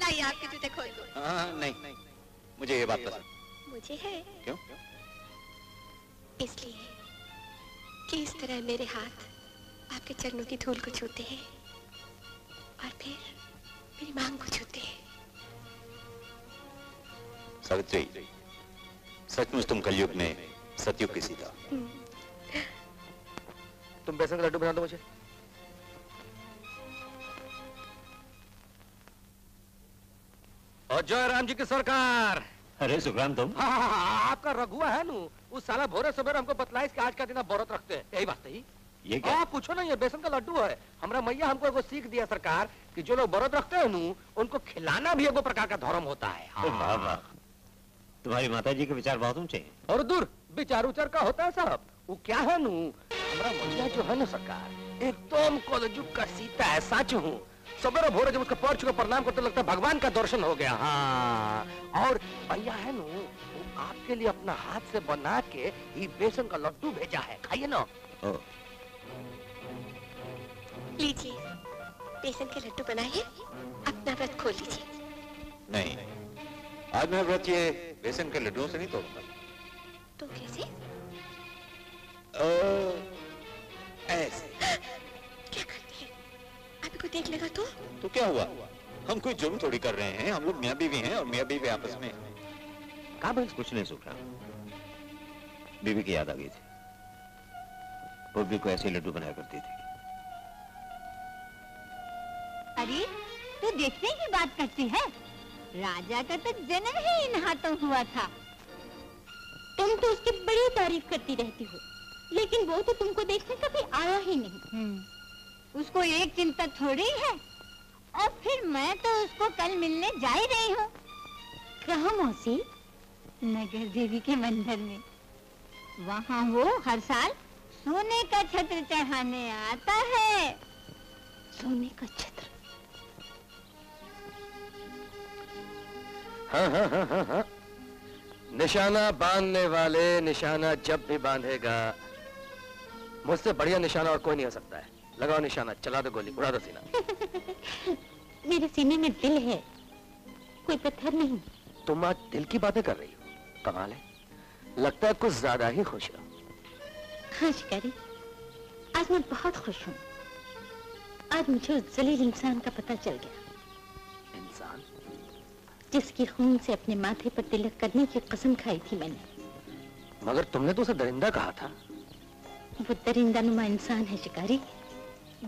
लाइए आपके जूते खोल दो। हाँ नहीं, मुझे ये बात पसंद। मुझे है। क्यों? इसलिए कि इस तरह मेरे हाथ आपके चरणों की धूल को छूते हैं और फिर मेरी मांग को छूते हैं। सावित्री, सचमुच तुम कलयुग में सतयुग की सीता। तुम बेसन का लड्डू बना दो मुझे। और जय राम जी की सरकार। अरे सुखराम तुम? हाँ, आपका रघुआ है नू, उस साला भोरे सवेरे हमको बतलाइस कि आज का दिन आप व्रत रखते हैं। यही बात है? ये क्या? पूछो ना, ये बेसन का लड्डू है। हमारा मैया हमको एगो सीख दिया सरकार कि जो लोग व्रत रखते हैं नू, उनको खिलाना भी एगो प्रकार का धर्म होता है। वाह वाह, तुम्हारी माताजी के विचार बहुत ऊंचे हैं। और दूर विचार उचार का होता है साहब। वो क्या है नू, हमारा मैया जो है ना सरकार, एकदम कलयुग का सीता है, सच हूँ। सवेरे भोरे जब उसका पैर छू प्रणाम करते लगता है भगवान का दर्शन हो गया। हाँ, और भैया है नू, वो आपके लिए अपना हाथ से बना के ये बेसन का लड्डू भेजा है, खाइए ना। लीजिए, बेसन के लड्डू बनाइए, अपना व्रत खोल लीजिए। नहीं, आज मैं व्रत ये बेसन के लड्डुओं से नहीं तोड़ूंगा। तो कैसे? ऐसे। क्या करते हैं? अभी कोई देख लेगा तो क्या हुआ? हम कोई जुर्म थोड़ी कर रहे हैं, हम लोग मियाँ बीवी हैं और मियाँ बीवी आपस में। कहाँ भाई? कुछ नहीं सुखराम, बीवी की याद आ गई थी। वो भी को ऐसे लड्डू बनाया करती थी। अरे तू देखने की बात करती है, राजा का तो जन्म ही इन हाथों हुआ था। तुम तो उसकी बड़ी तारीफ करती रहती हो, लेकिन वो तो तुमको देखने कभी आया ही नहीं। उसको एक चिंता थोड़ी है। और फिर मैं तो उसको कल मिलने जा ही रही हूँ। कहाँ मौसी? नगर देवी के मंदिर में। वहाँ वो हर साल सोने का छत्र चढ़ाने आता है। सोने का छत्र? हाँ। निशाना बांधने वाले निशाना जब भी बांधेगा, मुझसे बढ़िया निशाना और कोई नहीं हो सकता है। लगाओ निशाना, चला दो गोली, उड़ा दो सीना। मेरे सीने में दिल है, कोई पत्थर नहीं। तुम आज दिल की बातें कर रही हो, कमाल है। लगता है कुछ ज्यादा ही खुश हो। हाँ शिकारी, आज मैं बहुत खुश हूँ। आज मुझे उस जलील इंसान का पता चल गया। इंसान? जिसकी खून से अपने माथे पर तिलक करने की कसम खाई थी मैंने। मगर तुमने तो उसे दरिंदा कहा था। वो दरिंदा नुमा इंसान है शिकारी,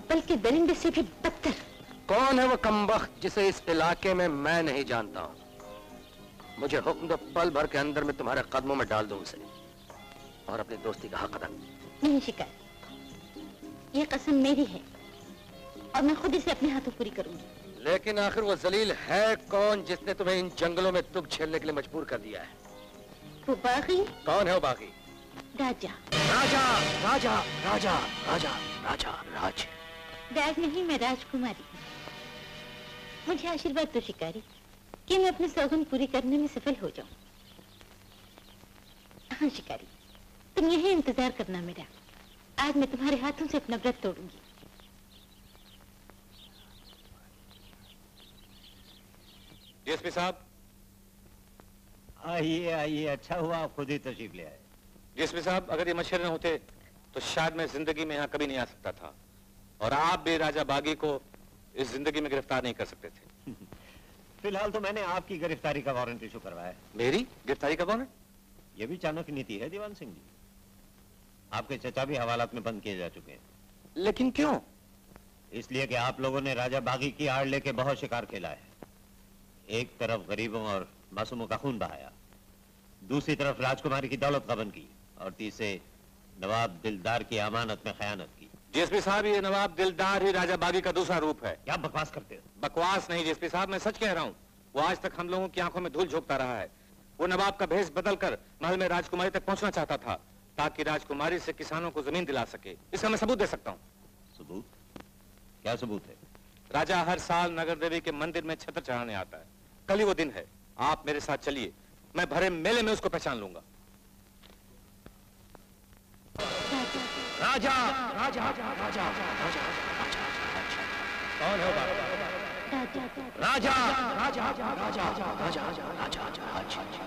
बल्कि दरिंदे से भी बदतर। कौन है वो कमबख्त जिसे इस इलाके में मैं नहीं जानता हूँ? मुझे हुक्म दो, पल भर के अंदर मैं तुम्हारे कदमों में डाल दूं उसे और अपनी दोस्ती का हक अदा। नहीं शिकार, ये कसम मेरी है और मैं खुद इसे अपने हाथों पूरी करूंगी। लेकिन आखिर वो जलील है कौन जिसने तुम्हें इन जंगलों में दुख झेलने के लिए मजबूर कर दिया है? वो बागी। कौन है वो बागी? राजा। राजा राजा राजा राजा राजा राज। राज नहीं, मैं राजकुमारी। मुझे आशीर्वाद दो शिकारी कि मैं अपनी सौगंध पूरी करने में सफल हो जाऊं। हाँ शिकारी, तुम यही इंतजार करना मेरा। आज मैं तुम्हारे हाथों से अपना व्रत तोड़ूंगी। डीएसपी साहब। आइए आइए, अच्छा हुआ आप खुद ही तशरीफ ले आए। डीएसपी साहब, अगर ये मच्छर न होते तो शायद मैं जिंदगी में यहाँ कभी नहीं आ सकता था, और आप भी राजा बागी को इस जिंदगी में गिरफ्तार नहीं कर सकते थे। फिलहाल तो मैंने आपकी गिरफ्तारी का वारंट इशू करवाया। मेरी गिरफ्तारी का वारंट? यह भी चाणक्य नीति है दीवान सिंह जी। आपके चचा भी हवालात में बंद किए जा चुके हैं। लेकिन क्यों? इसलिए कि आप लोगों ने राजा बागी की आड़ लेके बहुत शिकार खेला है। एक तरफ गरीबों और मासूमों का खून बहाया, दूसरी तरफ राजकुमारी की दौलत गबन की, और तीसरे नवाब दिलदार की अमानत में खयानत की। डीएसपी साहब, ये नवाब दिलदार ही राजा बागी का दूसरा रूप है। क्या बकवास करते हो? बकवास नहीं डीएसपी साहब, मैं सच कह रहा हूँ। वो आज तक हम लोगों की आंखों में धूल झोंकता रहा है। वो नवाब का भेष बदलकर महल में राजकुमारी तक पहुंचना चाहता था, ताकि राजकुमारी से किसानों को जमीन दिला सके। इसका मैं सबूत दे सकता हूँ। सबूत? क्या सबूत है? राजा हर साल नगर देवी के मंदिर में छत्र चढ़ाने आता है। कल ही वो दिन है। आप मेरे साथ चलिए, मैं भरे मेले में उसको पहचान लूंगा। राजा राजा राजा राजा राजा कौन है बाबा? राजा राजा राजा राजा राजा राजा।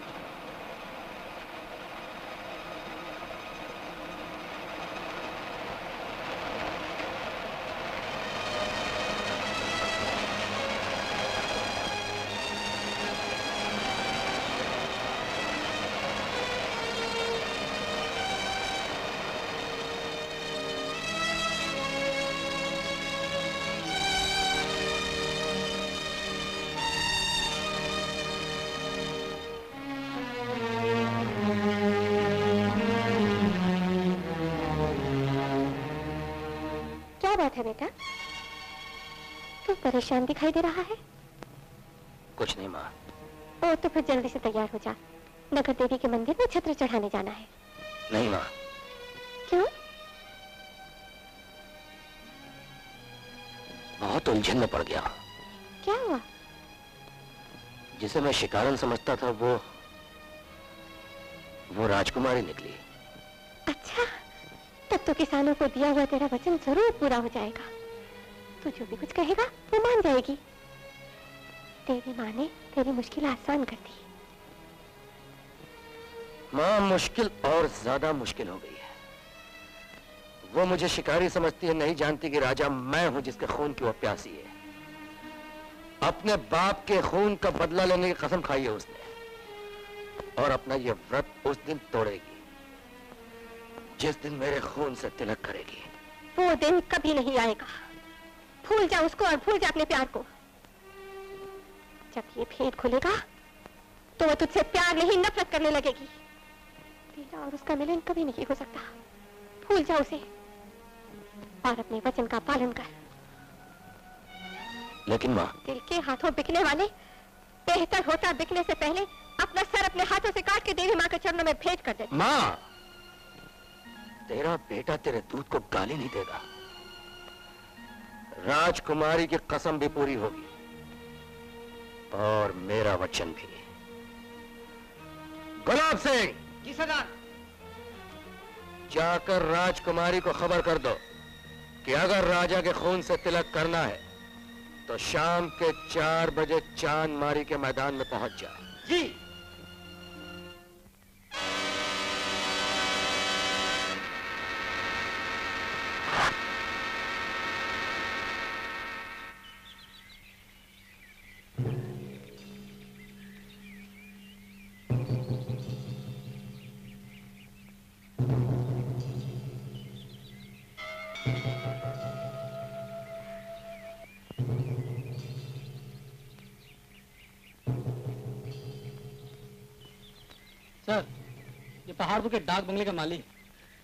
बात है बेटा? तू परेशान दिखाई दे रहा है। कुछ नहीं माँ। ओ तो फिर जल्दी से तैयार हो जा, नगर देवी के मंदिर में छत्र चढ़ाने जाना है। नहीं माँ। क्यों? बहुत उलझन में पड़ गया। क्या हुआ? जिसे मैं शिकारन समझता था वो राजकुमारी निकली। अच्छा, तब तो किसानों को दिया हुआ तेरा वचन जरूर पूरा हो जाएगा। तू जो भी कुछ कहेगा वो मान जाएगी। तेरी माँ ने तेरी मुश्किल आसान कर दी। माँ, मुश्किल और ज्यादा मुश्किल हो गई है। वो मुझे शिकारी समझती है, नहीं जानती कि राजा मैं हूं जिसके खून की वो प्यासी है। अपने बाप के खून का बदला लेने की कसम खाई है उसने, और अपना ये व्रत उस दिन तोड़ेगी जिस दिन मेरे खून से तिलक करेगी। वो दिन कभी नहीं आएगा। भूल जा उसको और भूल जा अपने प्यार को। जब ये भेद खुलेगा तो वो तुझसे प्यार नहीं नफरत करने लगेगी। तेरा और उसका मिलन कभी नहीं हो सकता। भूल जा उसे और अपने वचन का पालन कर। लेकिन माँ, दिल के हाथों बिकने वाले, बेहतर होता बिकने से पहले अपना सर अपने हाथों से काट के देवी माँ के चरणों में भेंट कर दे। माँ, तेरा बेटा तेरे दूध को गाली नहीं देगा। राजकुमारी की कसम भी पूरी होगी और मेरा वचन भी। गुलाब सिंह, जी सरदार। जाकर राजकुमारी को खबर कर दो कि अगर राजा के खून से तिलक करना है तो शाम के 4 बजे चांद मारी के मैदान में पहुंच जाए। जी। सर, ये पहाड़पुर के डाक बंगले का माली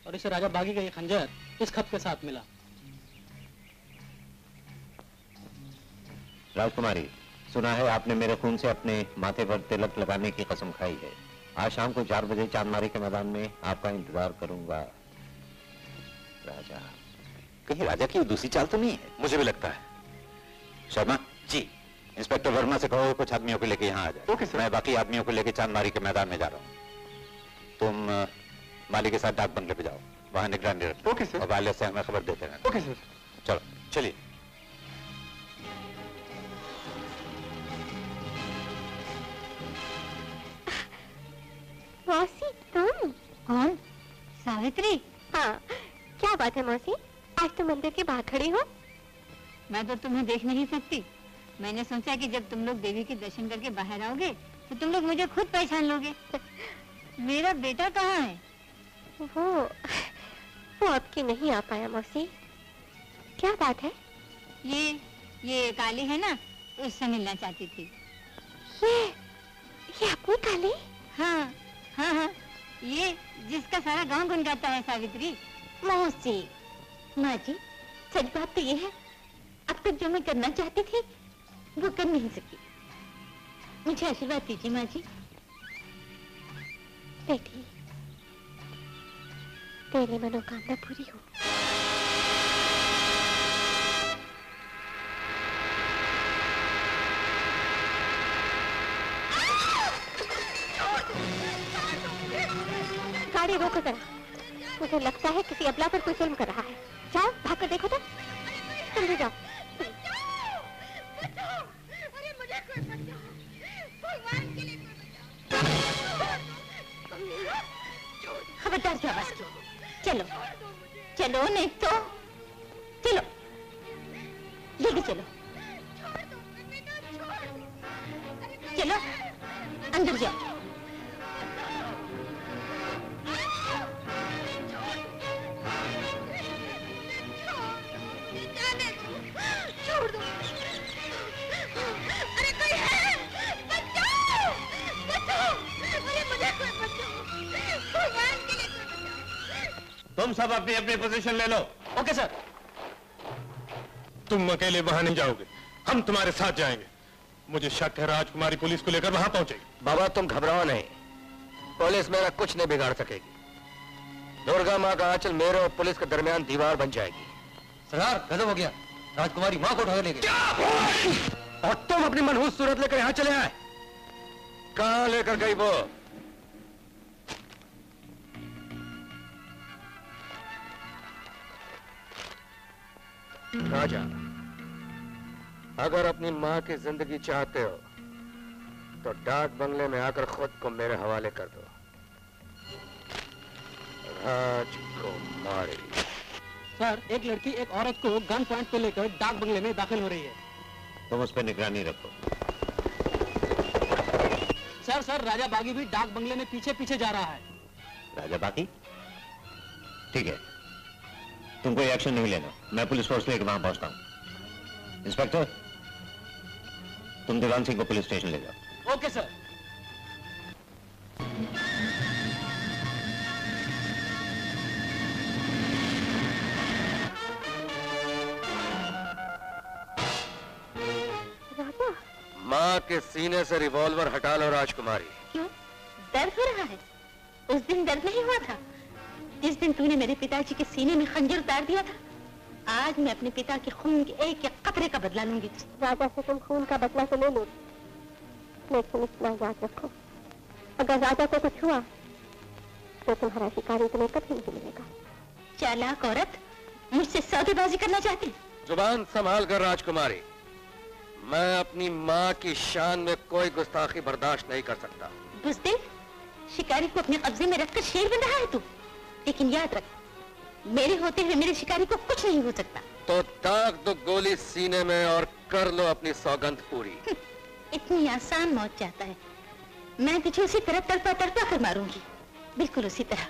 और इसे राजा बागी का ये खंजर इस खत के साथ मिला। राजकुमारी, सुना है आपने मेरे खून से अपने माथे पर तिलक लगाने की कसम खाई है। आज शाम को 4 बजे चांदमारी के मैदान में आपका इंतजार करूंगा। राजा, कहीं राजा की दूसरी चाल तो नहीं है? मुझे भी लगता है। शर्मा जी, इंस्पेक्टर वर्मा से कहो कुछ आदमियों को लेके यहाँ आ जाए। Okay sir. मैं बाकी आदमियों को लेके चांदमारी के मैदान में जा रहा हूँ। तुम माली के साथ डाक बंगले पे जाओ, वहां निगरानी रखो। Okay sir. और वाले से हमें खबर देते रहना। Okay sir. चलो चलिए। मौसी, तुम? कौन? सावित्री? हाँ, क्या बात है मौसी? आज तो मंदिर के बाहर खड़ी हो। मैं तो तुम्हें देख नहीं सकती। मैंने सोचा कि जब तुम लोग देवी के दर्शन करके बाहर आओगे तो तुम लोग मुझे खुद पहचान लोगे। मेरा बेटा कहाँ है? वो आपकी नहीं आ पाया मौसी। क्या बात है? ये काली है ना, उससे मिलना चाहती थी। ये अपनी काली? हाँ हाँ हाँ, ये जिसका सारा गांव गुनगाता है। सावित्री। मौसी। माँ जी, सच बात तो ये है, अब तक जो मैं करना चाहती थी वो कर नहीं सकी। मुझे आशीर्वाद दीजिए माँ जी। बेटी, तेरी मनोकामना पूरी हो। गाड़ी रोको जरा, मुझे लगता है किसी अबला पर कोई जुल्म कर रहा है। जाओ भाग कर देखो तो। जल्दी जाओ। अरे मुझे कोई बचाओ, भगवान के लिए कोई बचाओ। खबरदार क्या बस। चलो चलो, नहीं तो चलो, लेके चलो। चलो अंदर जाओ। छोड़ दो। अरे कोई है, बचाओ, बचाओ। अरे मुझे कोई बचाओ, भगवान के लिए कोई बचाओ। तुम सब अपनी अपनी पोजीशन ले लो। Okay sir. तुम अकेले वहां नहीं जाओगे, हम तुम्हारे साथ जाएंगे। मुझे शक है राजकुमारी पुलिस को लेकर वहां पहुंचेगी। बाबा तुम घबराओ नहीं, पुलिस मेरा कुछ नहीं बिगाड़ सकेगी। दुर्गा माँ का आंचल मेरे और पुलिस के दरमियान दीवार बन जाएगी। सरदार, गजब हो गया, राजकुमारी माँ को उठा ले गए। और तुम अपनी मनहूस सूरत लेकर यहाँ चले आए। कहाँ लेकर गई वो? राजा, अगर अपनी माँ की जिंदगी चाहते हो तो डाक बंगले में आकर खुद को मेरे हवाले कर दो। राजकुमारी। सर, एक लड़की एक औरत को गन पॉइंट पे लेकर डाक बंगले में दाखिल हो रही है। तुम उस पर निगरानी रखो। सर, राजा बागी भी डाक बंगले में पीछे पीछे जा रहा है। राजा बागी? ठीक है, तुम कोई एक्शन नहीं लेना, मैं पुलिस फोर्स लेकर वहां पहुंचता हूं। इंस्पेक्टर, तुम दीवान सिंह को पुलिस स्टेशन ले जाओ। Okay sir. माँ के सीने से रिवॉल्वर हटा लो राजकुमारी। क्यों, दर्द हो रहा है? उस दिन दर्द नहीं हुआ था जिस दिन तूने मेरे पिताजी के सीने में खंजर उतार दिया था। आज मैं अपने पिता के खून के एक एक कतरे का बदला लूंगी। राजा से तुम खून का बदला तो ले लो, लेकिन इतना याद रखो, अगर राजा को कुछ हुआ तो तुम्हारा शिकारी तुम्हें कभी नहीं मिलेगा। चालाक औरत, मुझसे सौदेबाजी करना चाहती? जुबान संभाल कर राजकुमारी, मैं अपनी माँ की शान में कोई गुस्ताखी बर्दाश्त नहीं कर सकता। बुज़दिल, शिकारी को अपने कब्जे में रखकर शेर बन रहा है तू। लेकिन याद रख, मेरे होते हुए मेरे शिकारी को कुछ नहीं हो सकता। तो दाग दो गोली सीने में और कर लो अपनी सौगंध पूरी। इतनी आसान मौत चाहता है, मैं तुझे उसी तरह तड़पा तड़पा कर मारूंगी, बिल्कुल उसी तरह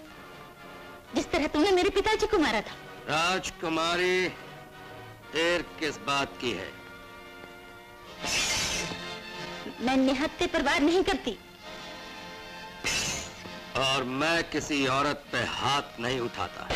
जिस तरह तूने मेरे पिताजी को मारा था। राजकुमारी, देर किस बात की है? मैं निहत्थे पर वार नहीं करती। और मैं किसी औरत पे हाथ नहीं उठाता।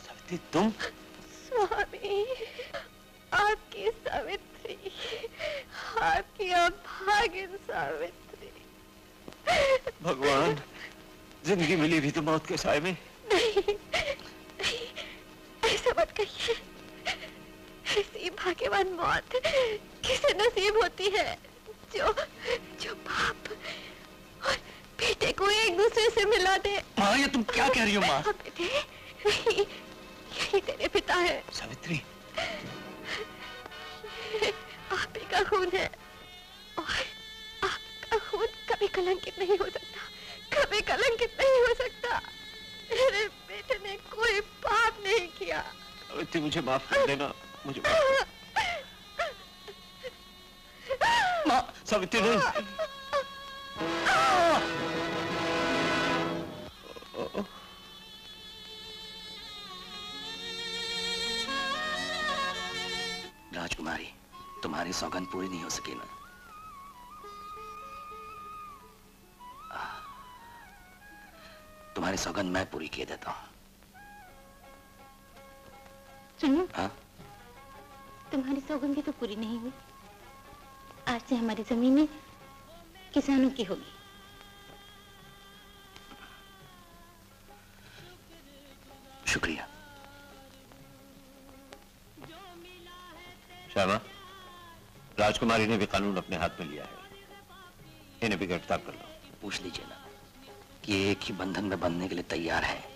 सावित्री, तुम? स्वामी, आपकी सावित्री, आपकी अभागिन सावित्री। भगवान, जिंदगी मिली भी तो मौत के साए में। नहीं, नहीं, ऐसा मत कहिए। ऐसी भाग्यवान मौत किसे नसीब होती है जो जो बाप और बेटे को एक दूसरे से मिला दे। माँ, ये तुम क्या कह रही हो माँ? बेटे, यही तेरे पिता है। सावित्री, आप ही का खून है और आपका खून कभी कलंकित नहीं हो सकता, कभी कलंकित नहीं हो सकता। मेरे बेटे ने कोई पाप नहीं किया। सावित्री, मुझे माफ कर देना, मुझे माफ कर। माँ, सावित्री नहीं। राजकुमारी, तुम्हारी सौगंध पूरी नहीं हो सकी ना? तुम्हारी सौगंध मैं पूरी किए देता हूँ। सुनो, हाँ? तुम्हारी सौगंध भी तो पूरी नहीं हुई। आज से हमारी जमीनें किसानों की होगी। शुक्रिया। श्यामा, राजकुमारी ने भी कानून अपने हाथ में लिया है, इन्हें भी गिरफ्तार कर लो। पूछ लीजिए ना कि एक ही बंधन में बंधने के लिए तैयार है